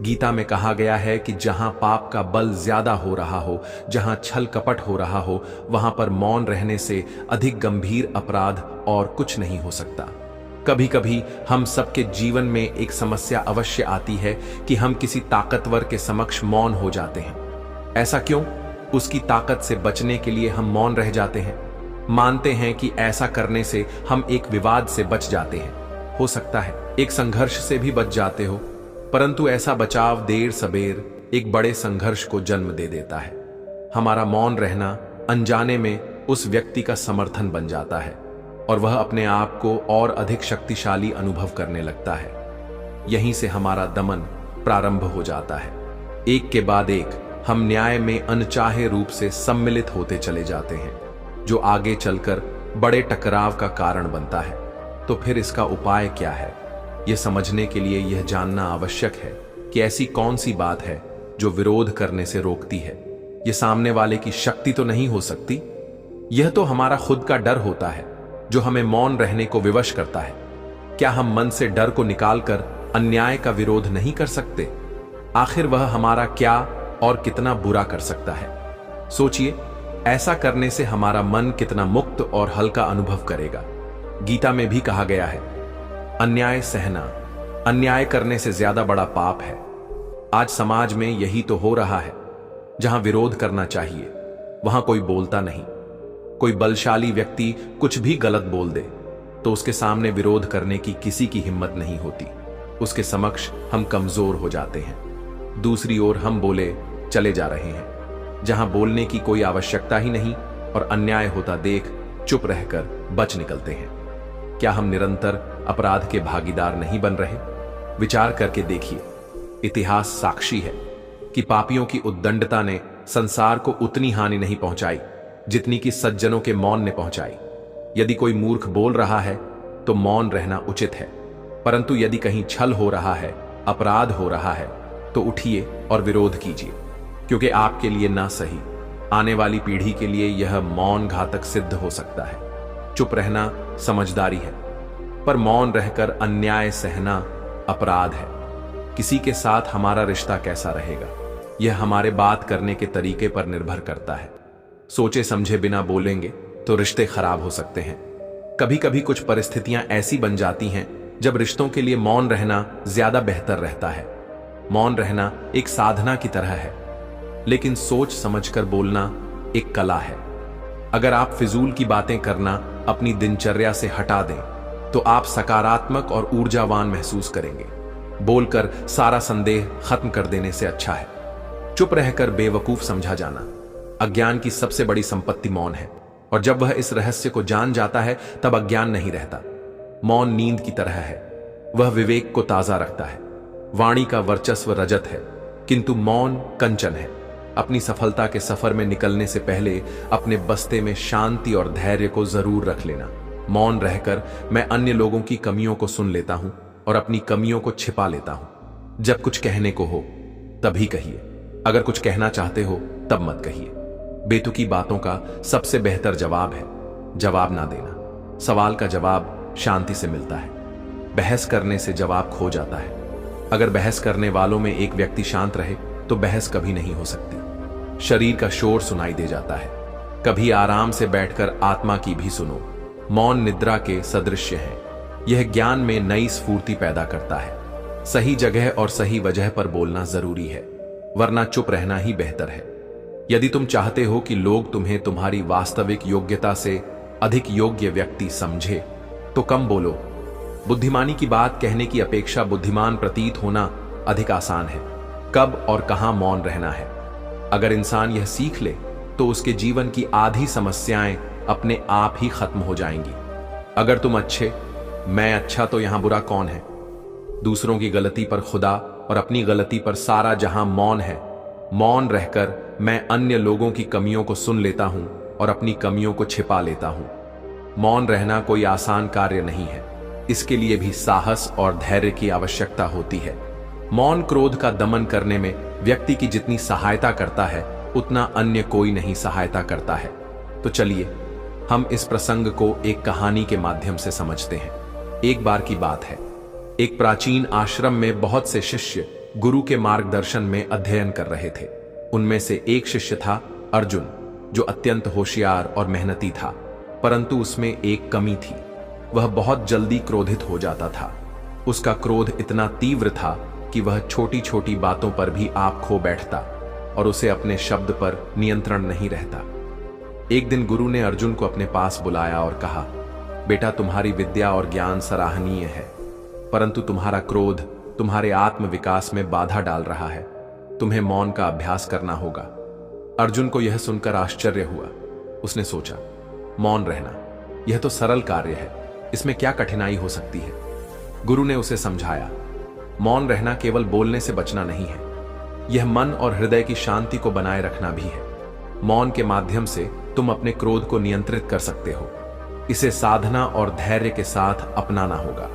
गीता में कहा गया है कि जहां पाप का बल ज्यादा हो रहा हो, जहां छल कपट हो रहा हो, वहां पर मौन रहने से अधिक गंभीर अपराध और कुछ नहीं हो सकता। कभी कभी हम सबके जीवन में एक समस्या अवश्य आती है कि हम किसी ताकतवर के समक्ष मौन हो जाते हैं। ऐसा क्यों? उसकी ताकत से बचने के लिए हम मौन रह जाते हैं। मानते हैं कि ऐसा करने से हम एक विवाद से बच जाते हैं, हो सकता है एक संघर्ष से भी बच जाते हो, परंतु ऐसा बचाव देर सबेर एक बड़े संघर्ष को जन्म दे देता है। हमारा मौन रहना अनजाने में उस व्यक्ति का समर्थन बन जाता है और वह अपने आप को और अधिक शक्तिशाली अनुभव करने लगता है। यहीं से हमारा दमन प्रारंभ हो जाता है। एक के बाद एक हम न्याय में अनचाहे रूप से सम्मिलित होते चले जाते हैं, जो आगे चलकर बड़े टकराव का कारण बनता है। तो फिर इसका उपाय क्या है? यह समझने के लिए यह जानना आवश्यक है कि ऐसी कौन सी बात है जो विरोध करने से रोकती है। यह सामने वाले की शक्ति तो नहीं हो सकती, यह तो हमारा खुद का डर होता है जो हमें मौन रहने को विवश करता है। क्या हम मन से डर को निकालकर अन्याय का विरोध नहीं कर सकते? आखिर वह हमारा क्या और कितना बुरा कर सकता है? सोचिए, ऐसा करने से हमारा मन कितना मुक्त और हल्का अनुभव करेगा। गीता में भी कहा गया है, अन्याय सहना अन्याय करने से ज्यादा बड़ा पाप है। आज समाज में यही तो हो रहा है। जहां विरोध करना चाहिए वहां कोई बोलता नहीं। कोई बलशाली व्यक्ति कुछ भी गलत बोल दे तो उसके सामने विरोध करने की किसी की हिम्मत नहीं होती। उसके समक्ष हम कमजोर हो जाते हैं। दूसरी ओर हम बोले चले जा रहे हैं, जहां बोलने की कोई आवश्यकता ही नहीं और अन्याय होता देख चुप रहकर बच निकलते हैं। क्या हम निरंतर अपराध के भागीदार नहीं बन रहे? विचार करके देखिए। इतिहास साक्षी है कि पापियों की उद्दंडता ने संसार को उतनी हानि नहीं पहुंचाई जितनी कि सज्जनों के मौन ने पहुंचाई। यदि कोई मूर्ख बोल रहा है तो मौन रहना उचित है, परंतु यदि कहीं छल हो रहा है, अपराध हो रहा है, तो उठिए और विरोध कीजिए, क्योंकि आपके लिए ना सही, आने वाली पीढ़ी के लिए यह मौन घातक सिद्ध हो सकता है। चुप रहना समझदारी है, पर मौन रहकर अन्याय सहना अपराध है। किसी के साथ हमारा रिश्ता कैसा रहेगा, यह हमारे बात करने के तरीके पर निर्भर करता है। सोचे समझे बिना बोलेंगे तो रिश्ते खराब हो सकते हैं। कभी कभी कुछ परिस्थितियां ऐसी बन जाती हैं जब रिश्तों के लिए मौन रहना ज्यादा बेहतर रहता है। मौन रहना एक साधना की तरह है, लेकिन सोच समझकर बोलना एक कला है। अगर आप फिजूल की बातें करना अपनी दिनचर्या से हटा दें तो आप सकारात्मक और ऊर्जावान महसूस करेंगे। बोलकर सारा संदेह खत्म कर देने से अच्छा है चुप रहकर बेवकूफ समझा जाना। अज्ञान की सबसे बड़ी संपत्ति मौन है, और जब वह इस रहस्य को जान जाता है तब अज्ञान नहीं रहता। मौन नींद की तरह है, वह विवेक को ताजा रखता है। वाणी का वर्चस्व रजत है, किंतु मौन कंचन है। अपनी सफलता के सफर में निकलने से पहले अपने बस्ते में शांति और धैर्य को जरूर रख लेना। मौन रहकर मैं अन्य लोगों की कमियों को सुन लेता हूं और अपनी कमियों को छिपा लेता हूं। जब कुछ कहने को हो तभी कहिए, अगर कुछ कहना चाहते हो तब मत कहिए। बेतुकी बातों का सबसे बेहतर जवाब है जवाब ना देना। सवाल का जवाब शांति से मिलता है, बहस करने से जवाब खो जाता है। अगर बहस करने वालों में एक व्यक्ति शांत रहे तो बहस कभी नहीं हो सकती। शरीर का शोर सुनाई दे जाता है, कभी आराम से बैठकर आत्मा की भी सुनो। मौन निद्रा के सदृश्य है, यह ज्ञान में नई स्फूर्ति पैदा करता है। सही जगह और सही वजह पर बोलना जरूरी है, वरना चुप रहना ही बेहतर है। यदि तुम चाहते हो कि लोग तुम्हें तुम्हारी वास्तविक योग्यता से अधिक योग्य व्यक्ति समझे तो कम बोलो। बुद्धिमानी की बात कहने की अपेक्षा बुद्धिमान प्रतीत होना अधिक आसान है। कब और कहां मौन रहना है, अगर इंसान यह सीख ले तो उसके जीवन की आधी समस्याएं अपने आप ही खत्म हो जाएंगी। अगर तुम अच्छे, मैं अच्छा तो यहां बुरा कौन है? दूसरों की गलती पर खुदा और अपनी गलती पर सारा जहां मौन है। मौन रहकर मैं अन्य लोगों की कमियों को सुन लेता हूं और अपनी कमियों को छिपा लेता हूं। मौन रहना कोई आसान कार्य नहीं है, इसके लिए भी साहस और धैर्य की आवश्यकता होती है। मौन क्रोध का दमन करने में व्यक्ति की जितनी सहायता करता है उतना अन्य कोई नहीं सहायता करता है। तो चलिए हम इस प्रसंग को एक कहानी के माध्यम से समझते हैं। एक बार की बात है, एक प्राचीन आश्रम में बहुत से शिष्य गुरु के मार्गदर्शन में अध्ययन कर रहे थे। उनमें से एक शिष्य था अर्जुन, जो अत्यंत होशियार और मेहनती था, परंतु उसमें एक कमी थी। वह बहुत जल्दी क्रोधित हो जाता था। उसका क्रोध इतना तीव्र था कि वह छोटी छोटी बातों पर भी आप खो बैठता और उसे अपने शब्द पर नियंत्रण नहीं रहता। एक दिन गुरु ने अर्जुन को अपने पास बुलाया और कहा, बेटा, तुम्हारी विद्या और ज्ञान सराहनीय है, परंतु तुम्हारा क्रोध तुम्हारे आत्म विकास में बाधा डाल रहा है। तुम्हें मौन का अभ्यास करना होगा। अर्जुन को यह सुनकर आश्चर्य हुआ। उसने सोचा, मौन रहना, यह तो सरल कार्य है, इसमें क्या कठिनाई हो सकती है। गुरु ने उसे समझाया, मौन रहना केवल बोलने से बचना नहीं है, यह मन और हृदय की शांति को बनाए रखना भी है। मौन के माध्यम से तुम अपने क्रोध को नियंत्रित कर सकते हो। इसे साधना और धैर्य के साथ अपनाना होगा।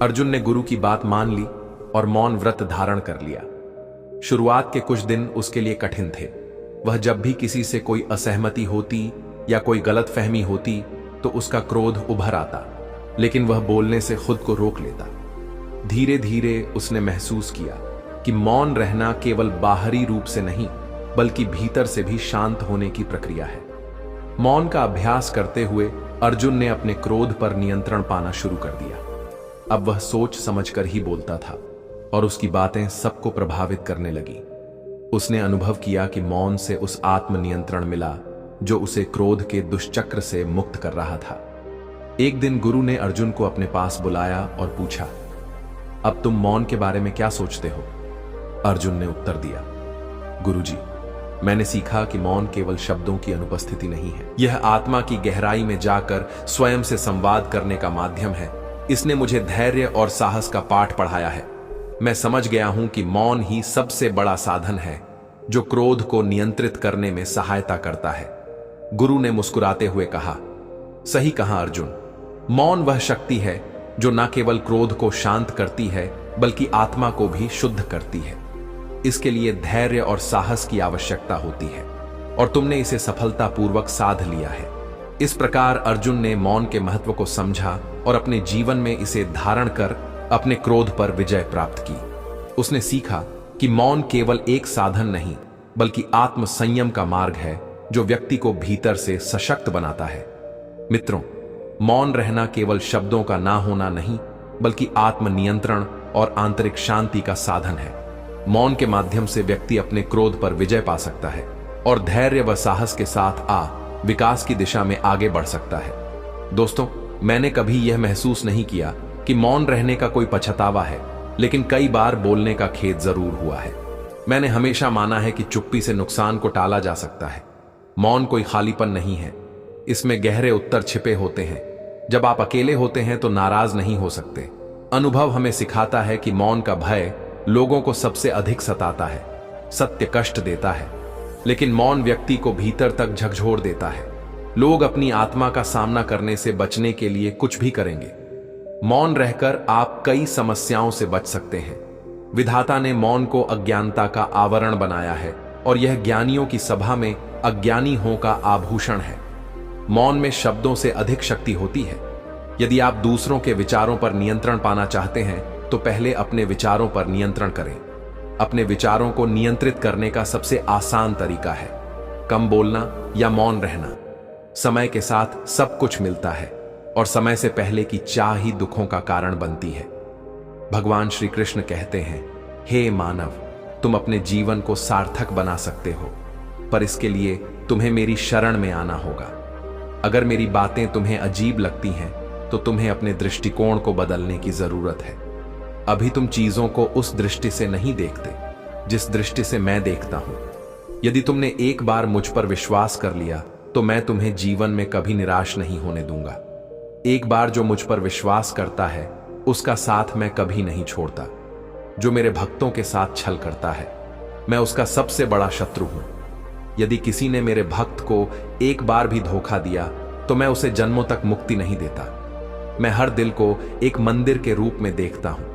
अर्जुन ने गुरु की बात मान ली और मौन व्रत धारण कर लिया। शुरुआत के कुछ दिन उसके लिए कठिन थे। वह जब भी किसी से कोई असहमति होती या कोई गलतफहमी होती तो उसका क्रोध उभर आता, लेकिन वह बोलने से खुद को रोक लेता। धीरे धीरे उसने महसूस किया कि मौन रहना केवल बाहरी रूप से नहीं, बल्कि भीतर से भी शांत होने की प्रक्रिया है। मौन का अभ्यास करते हुए अर्जुन ने अपने क्रोध पर नियंत्रण पाना शुरू कर दिया। अब वह सोच समझकर ही बोलता था और उसकी बातें सबको प्रभावित करने लगी। उसने अनुभव किया कि मौन से उस आत्मनियंत्रण मिला जो उसे क्रोध के दुष्चक्र से मुक्त कर रहा था। एक दिन गुरु ने अर्जुन को अपने पास बुलाया और पूछा, अब तुम मौन के बारे में क्या सोचते हो? अर्जुन ने उत्तर दिया, गुरुजी, मैंने सीखा कि मौन केवल शब्दों की अनुपस्थिति नहीं है, यह आत्मा की गहराई में जाकर स्वयं से संवाद करने का माध्यम है। इसने मुझे धैर्य और साहस का पाठ पढ़ाया है। मैं समझ गया हूं कि मौन ही सबसे बड़ा साधन है जो क्रोध को नियंत्रित करने में सहायता करता है। गुरु ने मुस्कुराते हुए कहा, सही कहा अर्जुन, मौन वह शक्ति है जो न केवल क्रोध को शांत करती है बल्कि आत्मा को भी शुद्ध करती है। इसके लिए धैर्य और साहस की आवश्यकता होती है और तुमने इसे सफलतापूर्वक साध लिया है। इस प्रकार अर्जुन ने मौन के महत्व को समझा और अपने जीवन में इसे धारण कर अपने क्रोध पर विजय प्राप्त की। उसने सीखा कि मौन केवल एक साधन नहीं बल्कि आत्म संयम का मार्ग है जो व्यक्ति को भीतर से सशक्त बनाता है। मित्रों, मौन रहना केवल शब्दों का ना होना नहीं बल्कि आत्म नियंत्रण और आंतरिक शांति का साधन है। मौन के माध्यम से व्यक्ति अपने क्रोध पर विजय पा सकता है और धैर्य व साहस के साथ विकास की दिशा में आगे बढ़ सकता है। दोस्तों, मैंने कभी यह महसूस नहीं किया कि मौन रहने का कोई पछतावा है, लेकिन कई बार बोलने का खेद जरूर हुआ है। मैंने हमेशा माना है कि चुप्पी से नुकसान को टाला जा सकता है। मौन कोई खालीपन नहीं है, इसमें गहरे उत्तर छिपे होते हैं। जब आप अकेले होते हैं तो नाराज नहीं हो सकते। अनुभव हमें सिखाता है कि मौन का भय लोगों को सबसे अधिक सताता है, सत्य कष्ट देता है, लेकिन मौन व्यक्ति को भीतर तक झकझोर देता है। लोग अपनी आत्मा का सामना करने से बचने के लिए कुछ भी करेंगे। मौन रहकर आप कई समस्याओं से बच सकते हैं। विधाता ने मौन को अज्ञानता का आवरण बनाया है और यह ज्ञानियों की सभा में अज्ञानी हों का आभूषण है। मौन में शब्दों से अधिक शक्ति होती है। यदि आप दूसरों के विचारों पर नियंत्रण पाना चाहते हैं तो पहले अपने विचारों पर नियंत्रण करें। अपने विचारों को नियंत्रित करने का सबसे आसान तरीका है कम बोलना या मौन रहना। समय के साथ सब कुछ मिलता है और समय से पहले की चाह ही दुखों का कारण बनती है। भगवान श्री कृष्ण कहते हैं, हे मानव, तुम अपने जीवन को सार्थक बना सकते हो, पर इसके लिए तुम्हें मेरी शरण में आना होगा। अगर मेरी बातें तुम्हें अजीब लगती हैं तो तुम्हें अपने दृष्टिकोण को बदलने की जरूरत है। अभी तुम चीजों को उस दृष्टि से नहीं देखते जिस दृष्टि से मैं देखता हूं। यदि तुमने एक बार मुझ पर विश्वास कर लिया तो मैं तुम्हें जीवन में कभी निराश नहीं होने दूंगा। एक बार जो मुझ पर विश्वास करता है उसका साथ मैं कभी नहीं छोड़ता। जो मेरे भक्तों के साथ छल करता है मैं उसका सबसे बड़ा शत्रु हूं। यदि किसी ने मेरे भक्त को एक बार भी धोखा दिया तो मैं उसे जन्मों तक मुक्ति नहीं देता। मैं हर दिल को एक मंदिर के रूप में देखता हूं।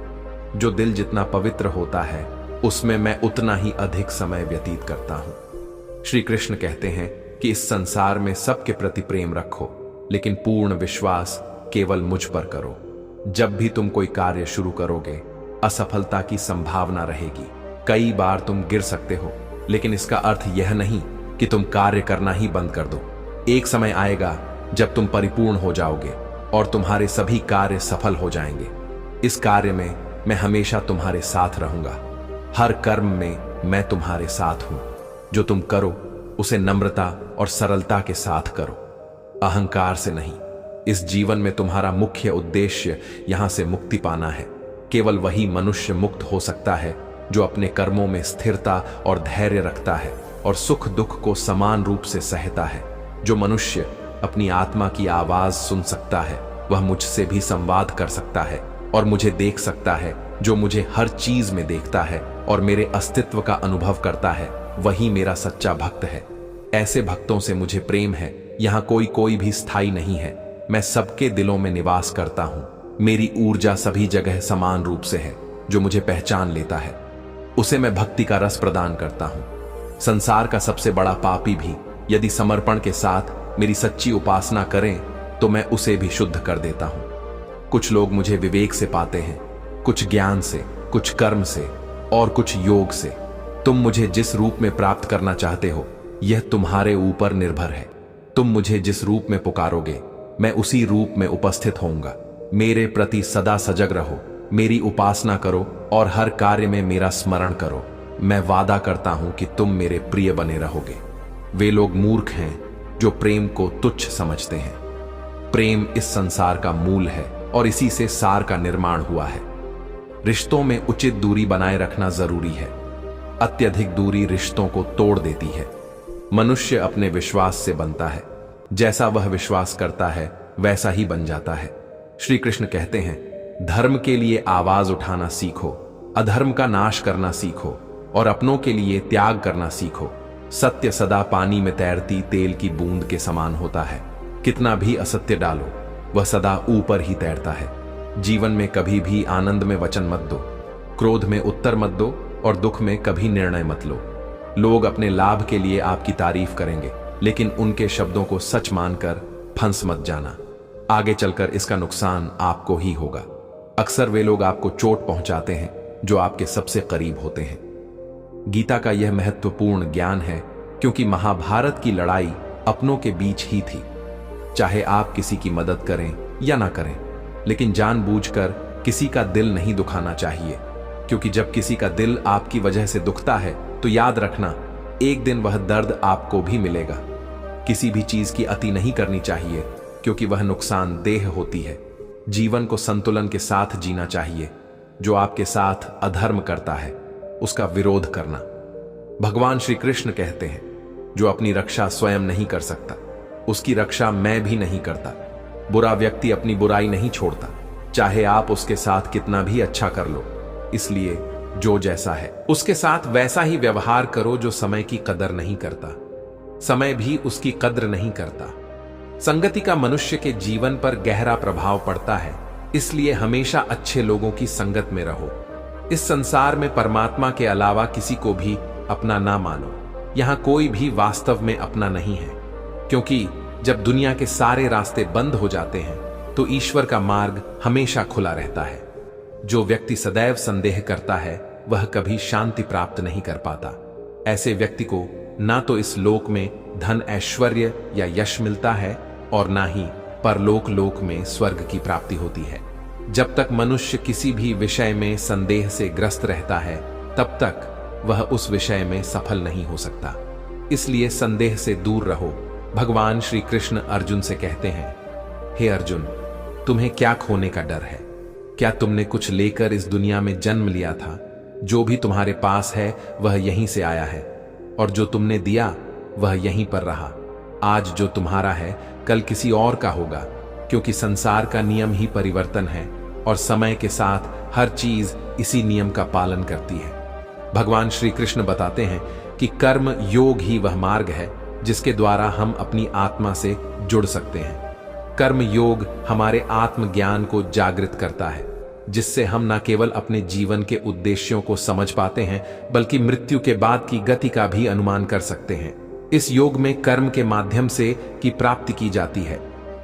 जो दिल जितना पवित्र होता है उसमें मैं उतना ही अधिक समय व्यतीत करता हूं। श्री कृष्ण कहते हैं कि इस संसार में सबके प्रति प्रेम रखो, लेकिन पूर्ण विश्वास केवल मुझ पर करो। जब भी तुम कोई कार्य शुरू करोगे, असफलता की संभावना रहेगी। कई बार तुम गिर सकते हो, लेकिन इसका अर्थ यह नहीं कि तुम कार्य करना ही बंद कर दो। एक समय आएगा जब तुम परिपूर्ण हो जाओगे और तुम्हारे सभी कार्य सफल हो जाएंगे। इस कार्य में मैं हमेशा तुम्हारे साथ रहूंगा। हर कर्म में मैं तुम्हारे साथ हूं। जो तुम करो उसे नम्रता और सरलता के साथ करो, अहंकार से नहीं। इस जीवन में तुम्हारा मुख्य उद्देश्य यहां से मुक्ति पाना है। केवल वही मनुष्य मुक्त हो सकता है जो अपने कर्मों में स्थिरता और धैर्य रखता है और सुख दुख को समान रूप से सहता है। जो मनुष्य अपनी आत्मा की आवाज सुन सकता है, वह मुझसे भी संवाद कर सकता है और मुझे देख सकता है। जो मुझे हर चीज में देखता है और मेरे अस्तित्व का अनुभव करता है, वही मेरा सच्चा भक्त है। ऐसे भक्तों से मुझे प्रेम है। यहाँ कोई भी स्थायी नहीं है। मैं सबके दिलों में निवास करता हूँ। मेरी ऊर्जा सभी जगह समान रूप से है। जो मुझे पहचान लेता है, उसे मैं भक्ति का रस प्रदान करता हूँ। संसार का सबसे बड़ा पापी भी यदि समर्पण के साथ मेरी सच्ची उपासना करें, तो मैं उसे भी शुद्ध कर देता हूँ। कुछ लोग मुझे विवेक से पाते हैं, कुछ ज्ञान से, कुछ कर्म से और कुछ योग से। तुम मुझे जिस रूप में प्राप्त करना चाहते हो, यह तुम्हारे ऊपर निर्भर है। तुम मुझे जिस रूप में पुकारोगे, मैं उसी रूप में उपस्थित होऊंगा। मेरे प्रति सदा सजग रहो, मेरी उपासना करो और हर कार्य में मेरा स्मरण करो। मैं वादा करता हूं कि तुम मेरे प्रिय बने रहोगे। वे लोग मूर्ख हैं जो प्रेम को तुच्छ समझते हैं। प्रेम इस संसार का मूल है और इसी से सार का निर्माण हुआ है। रिश्तों में उचित दूरी बनाए रखना जरूरी है। अत्यधिक दूरी रिश्तों को तोड़ देती है। मनुष्य अपने विश्वास से बनता है। जैसा वह विश्वास करता है, वैसा ही बन जाता है। श्री कृष्ण कहते हैं, धर्म के लिए आवाज उठाना सीखो, अधर्म का नाश करना सीखो और अपनों के लिए त्याग करना सीखो। सत्य सदा पानी में तैरती तेल की बूंद के समान होता है। कितना भी असत्य डालो, वह सदा ऊपर ही तैरता है। जीवन में कभी भी आनंद में वचन मत दो, क्रोध में उत्तर मत दो और दुख में कभी निर्णय मत लो। लोग अपने लाभ के लिए आपकी तारीफ करेंगे, लेकिन उनके शब्दों को सच मानकर फंस मत जाना। आगे चलकर इसका नुकसान आपको ही होगा। अक्सर वे लोग आपको चोट पहुंचाते हैं जो आपके सबसे करीब होते हैं। गीता का यह महत्वपूर्ण ज्ञान है, क्योंकि महाभारत की लड़ाई अपनों के बीच ही थी। चाहे आप किसी की मदद करें या ना करें, लेकिन जानबूझकर किसी का दिल नहीं दुखाना चाहिए, क्योंकि जब किसी का दिल आपकी वजह से दुखता है, तो याद रखना, एक दिन वह दर्द आपको भी मिलेगा। किसी भी चीज की अति नहीं करनी चाहिए, क्योंकि वह नुकसानदेह होती है। जीवन को संतुलन के साथ जीना चाहिए। जो आपके साथ अधर्म करता है, उसका विरोध करना। भगवान श्री कृष्ण कहते हैं, जो अपनी रक्षा स्वयं नहीं कर सकता, उसकी रक्षा मैं भी नहीं करता। बुरा व्यक्ति अपनी बुराई नहीं छोड़ता, चाहे आप उसके साथ कितना भी अच्छा कर लो। इसलिए जो जैसा है उसके साथ वैसा ही व्यवहार करो। जो समय की कदर नहीं करता, समय भी उसकी कद्र नहीं करता। संगति का मनुष्य के जीवन पर गहरा प्रभाव पड़ता है, इसलिए हमेशा अच्छे लोगों की संगत में रहो। इस संसार में परमात्मा के अलावा किसी को भी अपना ना मानो। यहां कोई भी वास्तव में अपना नहीं है, क्योंकि जब दुनिया के सारे रास्ते बंद हो जाते हैं, तो ईश्वर का मार्ग हमेशा खुला रहता है। जो व्यक्ति सदैव संदेह करता है, वह कभी शांति प्राप्त नहीं कर पाता। ऐसे व्यक्ति को ना तो इस लोक में धन ऐश्वर्य या यश मिलता है और ना ही परलोक में स्वर्ग की प्राप्ति होती है। जब तक मनुष्य किसी भी विषय में संदेह से ग्रस्त रहता है, तब तक वह उस विषय में सफल नहीं हो सकता। इसलिए संदेह से दूर रहो। भगवान श्री कृष्ण अर्जुन से कहते हैं, हे अर्जुन, तुम्हें क्या खोने का डर है? क्या तुमने कुछ लेकर इस दुनिया में जन्म लिया था? जो भी तुम्हारे पास है वह यहीं से आया है, और जो तुमने दिया वह यहीं पर रहा। आज जो तुम्हारा है कल किसी और का होगा, क्योंकि संसार का नियम ही परिवर्तन है और समय के साथ हर चीज इसी नियम का पालन करती है। भगवान श्री कृष्ण बताते हैं कि कर्म योग ही वह मार्ग है जिसके द्वारा हम अपनी आत्मा से जुड़ सकते हैं। कर्म योग हमारे आत्मज्ञान को जागृत करता है, जिससे हम न केवल अपने जीवन के उद्देश्यों को समझ पाते हैं, बल्कि मृत्यु के बाद की गति का भी अनुमान कर सकते हैं। इस योग में कर्म के माध्यम से की प्राप्ति की जाती है।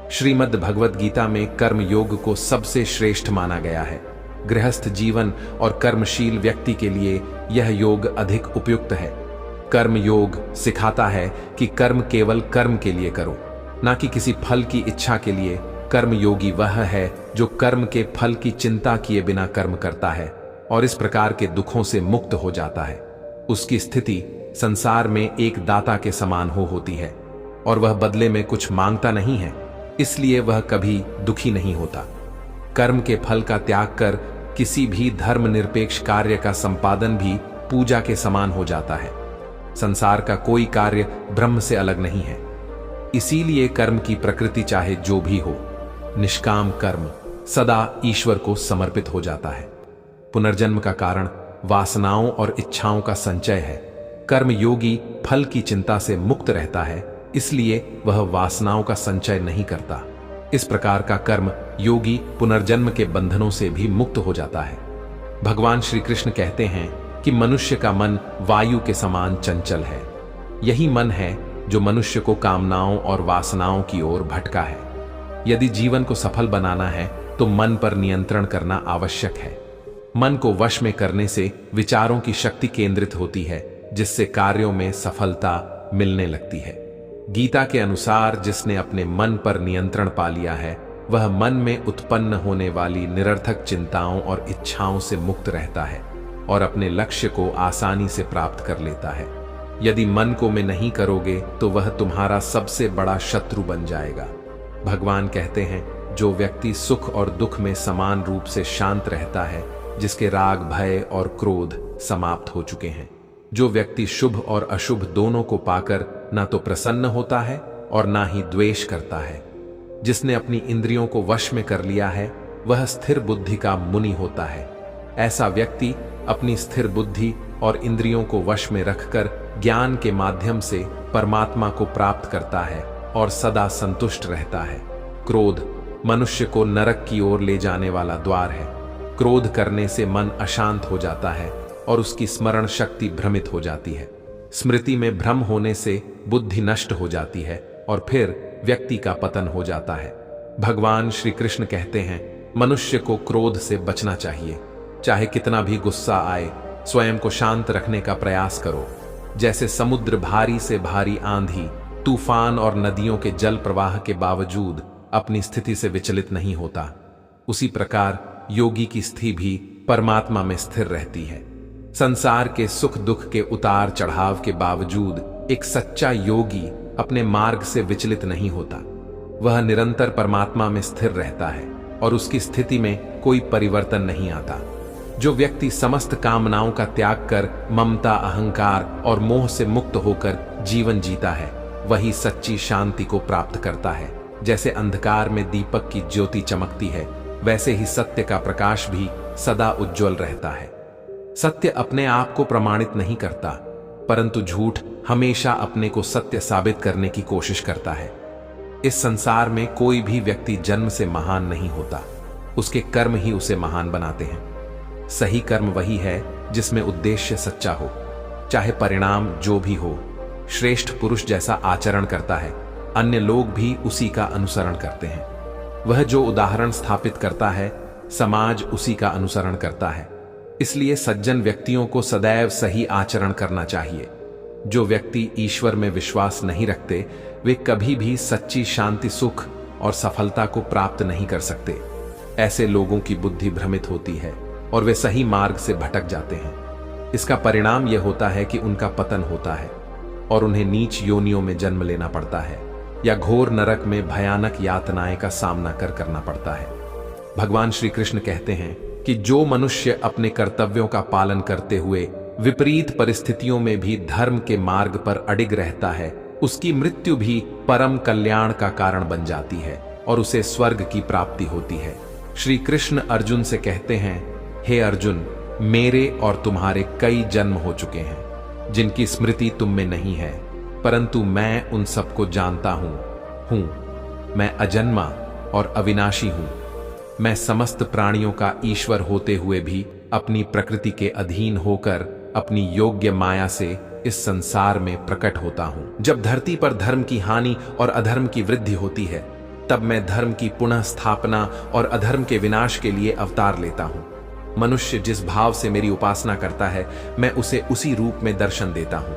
श्रीमद् भगवद गीता में कर्म योग को सबसे श्रेष्ठ माना गया है। गृहस्थ जीवन और कर्मशील व्यक्ति के लिए यह योग अधिक उपयुक्त है। कर्म योग सिखाता है कि कर्म केवल कर्म के लिए करो, ना कि किसी फल की इच्छा के लिए। कर्म योगी वह है जो कर्म के फल की चिंता किए बिना कर्म करता है और इस प्रकार के दुखों से मुक्त हो जाता है। उसकी स्थिति संसार में एक दाता के समान होती है और वह बदले में कुछ मांगता नहीं है, इसलिए वह कभी दुखी नहीं होता। कर्म के फल का त्याग कर किसी भी धर्मनिरपेक्ष कार्य का संपादन भी पूजा के समान हो जाता है। संसार का कोई कार्य ब्रह्म से अलग नहीं है, इसीलिए कर्म की प्रकृति चाहे जो भी हो, निष्काम कर्म सदा ईश्वर को समर्पित हो जाता है। पुनर्जन्म का कारण वासनाओं और इच्छाओं का संचय है। कर्म योगी फल की चिंता से मुक्त रहता है, इसलिए वह वासनाओं का संचय नहीं करता। इस प्रकार का कर्म योगी पुनर्जन्म के बंधनों से भी मुक्त हो जाता है। भगवान श्री कृष्ण कहते हैं कि मनुष्य का मन वायु के समान चंचल है। यही मन है जो मनुष्य को कामनाओं और वासनाओं की ओर भटका है। यदि जीवन को सफल बनाना है तो मन पर नियंत्रण करना आवश्यक है। मन को वश में करने से विचारों की शक्ति केंद्रित होती है, जिससे कार्यों में सफलता मिलने लगती है। गीता के अनुसार जिसने अपने मन पर नियंत्रण पा लिया है, वह मन में उत्पन्न होने वाली निरर्थक चिंताओं और इच्छाओं से मुक्त रहता है और अपने लक्ष्य को आसानी से प्राप्त कर लेता है। यदि मन को में नहीं करोगे तो वह तुम्हारा सबसे बड़ा शत्रु बन जाएगा। भगवान कहते हैं, जो व्यक्ति सुख और दुख में समान रूप से शांत रहता है, जिसके राग भय और क्रोध समाप्त हो चुके हैं, जो व्यक्ति शुभ और अशुभ दोनों को पाकर ना तो प्रसन्न होता है और ना ही द्वेष करता है, जिसने अपनी इंद्रियों को वश में कर लिया है, वह स्थिर बुद्धि का मुनि होता है। ऐसा व्यक्ति अपनी स्थिर बुद्धि और इंद्रियों को वश में रखकर ज्ञान के माध्यम से परमात्मा को प्राप्त करता है और सदा संतुष्ट रहता है। क्रोध मनुष्य को नरक की ओर ले जाने वाला द्वार है। क्रोध करने से मन अशांत हो जाता है और उसकी स्मरण शक्ति भ्रमित हो जाती है। स्मृति में भ्रम होने से बुद्धि नष्ट हो जाती है और फिर व्यक्ति का पतन हो जाता है। भगवान श्री कृष्ण कहते हैं, मनुष्य को क्रोध से बचना चाहिए। चाहे कितना भी गुस्सा आए, स्वयं को शांत रखने का प्रयास करो। जैसे समुद्र भारी से भारी आंधी, तूफान और नदियों के जल प्रवाह के बावजूद अपनी स्थिति से विचलित नहीं होता, उसी प्रकार योगी की स्थिति भी परमात्मा में स्थिर रहती है। संसार के सुख दुख के उतार चढ़ाव के बावजूद एक सच्चा योगी अपने मार्ग से विचलित नहीं होता। वह निरंतर परमात्मा में स्थिर रहता है और उसकी स्थिति में कोई परिवर्तन नहीं आता। जो व्यक्ति समस्त कामनाओं का त्याग कर ममता, अहंकार और मोह से मुक्त होकर जीवन जीता है, वही सच्ची शांति को प्राप्त करता है। जैसे अंधकार में दीपक की ज्योति चमकती है, वैसे ही सत्य का प्रकाश भी सदा उज्जवल रहता है। सत्य अपने आप को प्रमाणित नहीं करता, परंतु झूठ हमेशा अपने को सत्य साबित करने की कोशिश करता है। इस संसार में कोई भी व्यक्ति जन्म से महान नहीं होता, उसके कर्म ही उसे महान बनाते हैं। सही कर्म वही है जिसमें उद्देश्य सच्चा हो, चाहे परिणाम जो भी हो। श्रेष्ठ पुरुष जैसा आचरण करता है, अन्य लोग भी उसी का अनुसरण करते हैं। वह जो उदाहरण स्थापित करता है, समाज उसी का अनुसरण करता है। इसलिए सज्जन व्यक्तियों को सदैव सही आचरण करना चाहिए। जो व्यक्ति ईश्वर में विश्वास नहीं रखते, वे कभी भी सच्ची शांति, सुख और सफलता को प्राप्त नहीं कर सकते। ऐसे लोगों की बुद्धि भ्रमित होती है और वे सही मार्ग से भटक जाते हैं। इसका परिणाम यह होता है कि उनका पतन होता है और उन्हें नीच योनियों में जन्म लेना पड़ता है या घोर नरक में भयानक यातनाएं का सामना करना पड़ता है। भगवान श्री कृष्ण कहते हैं कि जो मनुष्य अपने कर्तव्यों का पालन करते हुए विपरीत परिस्थितियों में भी धर्म के मार्ग पर अडिग रहता है, उसकी मृत्यु भी परम कल्याण का कारण बन जाती है और उसे स्वर्ग की प्राप्ति होती है। श्री कृष्ण अर्जुन से कहते हैं, हे अर्जुन, मेरे और तुम्हारे कई जन्म हो चुके हैं जिनकी स्मृति तुम में नहीं है, परंतु मैं उन सबको जानता हूं। मैं अजन्मा और अविनाशी हूं। मैं समस्त प्राणियों का ईश्वर होते हुए भी अपनी प्रकृति के अधीन होकर अपनी योग्य माया से इस संसार में प्रकट होता हूं। जब धरती पर धर्म की हानि और अधर्म की वृद्धि होती है, तब मैं धर्म की पुनः स्थापना और अधर्म के विनाश के लिए अवतार लेता हूं। मनुष्य जिस भाव से मेरी उपासना करता है, मैं उसे उसी रूप में दर्शन देता हूं।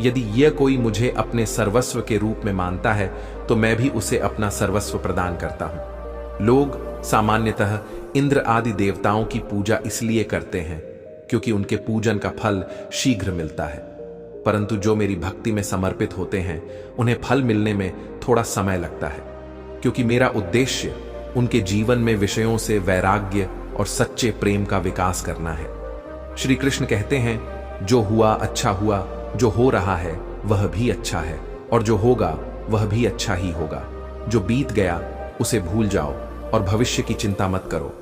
यदि यह कोई मुझे अपने सर्वस्व के रूप में मानता है तो मैं भी उसे अपना सर्वस्व प्रदान करता हूं। लोग सामान्यतः इंद्र आदि देवताओं की पूजा इसलिए करते हैं क्योंकि उनके पूजन का फल शीघ्र मिलता है, परंतु जो मेरी भक्ति में समर्पित होते हैं उन्हें फल मिलने में थोड़ा समय लगता है, क्योंकि मेरा उद्देश्य उनके जीवन में विषयों से वैराग्य और सच्चे प्रेम का विकास करना है। श्री कृष्ण कहते हैं, जो हुआ अच्छा हुआ, जो हो रहा है वह भी अच्छा है, और जो होगा वह भी अच्छा ही होगा। जो बीत गया उसे भूल जाओ और भविष्य की चिंता मत करो।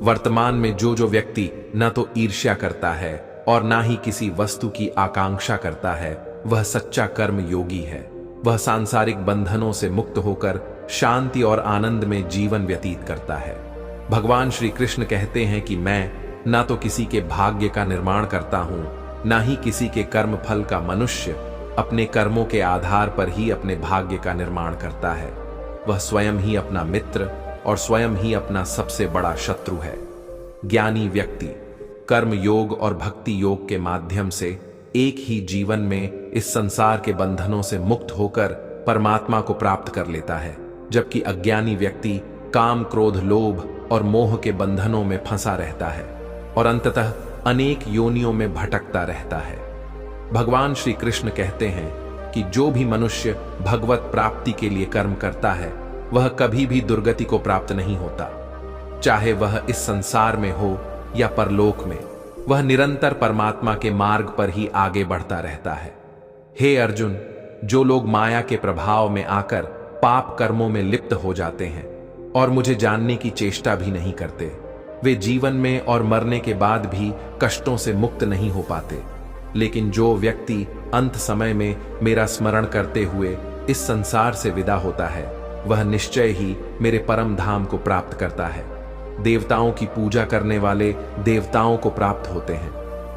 वर्तमान में जो व्यक्ति न तो ईर्ष्या करता है और ना ही किसी वस्तु की आकांक्षा करता है, वह सच्चा कर्म योगी है। वह सांसारिक बंधनों से मुक्त होकर शांति और आनंद में जीवन व्यतीत करता है। भगवान श्री कृष्ण कहते हैं कि मैं ना तो किसी के भाग्य का निर्माण करता हूं, ना ही किसी के कर्म फल का। मनुष्य अपने कर्मों के आधार पर ही अपने भाग्य का निर्माण करता है। वह स्वयं ही अपना मित्र और स्वयं ही अपना सबसे बड़ा शत्रु है। ज्ञानी व्यक्ति कर्म योग और भक्ति योग के माध्यम से एक ही जीवन में इस संसार के बंधनों से मुक्त होकर परमात्मा को प्राप्त कर लेता है, जबकि अज्ञानी व्यक्ति काम क्रोध लोभ और मोह के बंधनों में फंसा रहता है और अंततः अनेक योनियों में भटकता रहता है। भगवान श्री कृष्ण कहते हैं कि जो भी मनुष्य भगवत प्राप्ति के लिए कर्म करता है वह कभी भी दुर्गति को प्राप्त नहीं होता, चाहे वह इस संसार में हो या परलोक में। वह निरंतर परमात्मा के मार्ग पर ही आगे बढ़ता रहता है। हे अर्जुन, जो लोग माया के प्रभाव में आकर पाप कर्मों में लिप्त हो जाते हैं और मुझे जानने की चेष्टा भी नहीं करते, वे जीवन में और मरने के बाद भी कष्टों से मुक्त नहीं हो पाते। लेकिन जो व्यक्ति अंत समय में मेरा स्मरण करते हुए इस संसार से विदा होता है, वह निश्चय ही मेरे परम धाम को प्राप्त करता है। देवताओं की पूजा करने वाले देवताओं को प्राप्त होते हैं,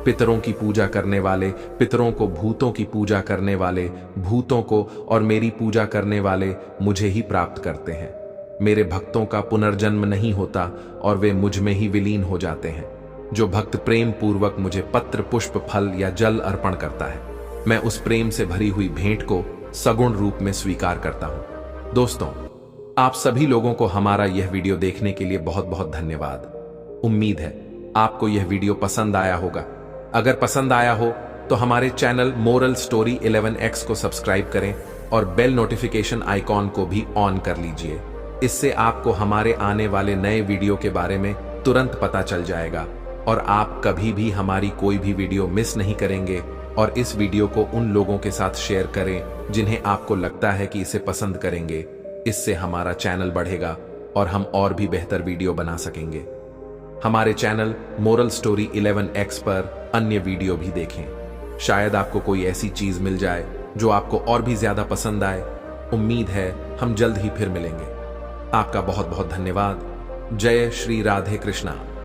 पितरों की पूजा करने वाले पितरों को, भूतों की पूजा करने वाले भूतों को, और मेरी पूजा करने वाले मुझे ही प्राप्त करते हैं। मेरे भक्तों का पुनर्जन्म नहीं होता और वे मुझ में ही विलीन हो जाते हैं। जो भक्त प्रेम पूर्वक मुझे पत्र पुष्प फल या जल अर्पण करता है, मैं उस प्रेम से भरी हुई भेंट को सगुण रूप में स्वीकार करता हूं। दोस्तों, आप सभी लोगों को हमारा यह वीडियो देखने के लिए बहुत बहुत धन्यवाद। उम्मीद है आपको यह वीडियो पसंद आया होगा। अगर पसंद आया हो तो हमारे चैनल मोरल स्टोरी 11x को सब्सक्राइब करें और बेल नोटिफिकेशन आइकॉन को भी ऑन कर लीजिए। इससे आपको हमारे आने वाले नए वीडियो के बारे में तुरंत पता चल जाएगा और आप कभी भी हमारी कोई भी वीडियो मिस नहीं करेंगे। और इस वीडियो को उन लोगों के साथ शेयर करें जिन्हें आपको लगता है कि इसे पसंद करेंगे। इससे हमारा चैनल बढ़ेगा और हम और भी बेहतर वीडियो बना सकेंगे। हमारे चैनल मोरल स्टोरी 11x पर अन्य वीडियो भी देखें। शायद आपको कोई ऐसी चीज मिल जाए जो आपको और भी ज्यादा पसंद आए। उम्मीद है हम जल्द ही फिर मिलेंगे। आपका बहुत बहुत धन्यवाद। जय श्री राधे कृष्णा।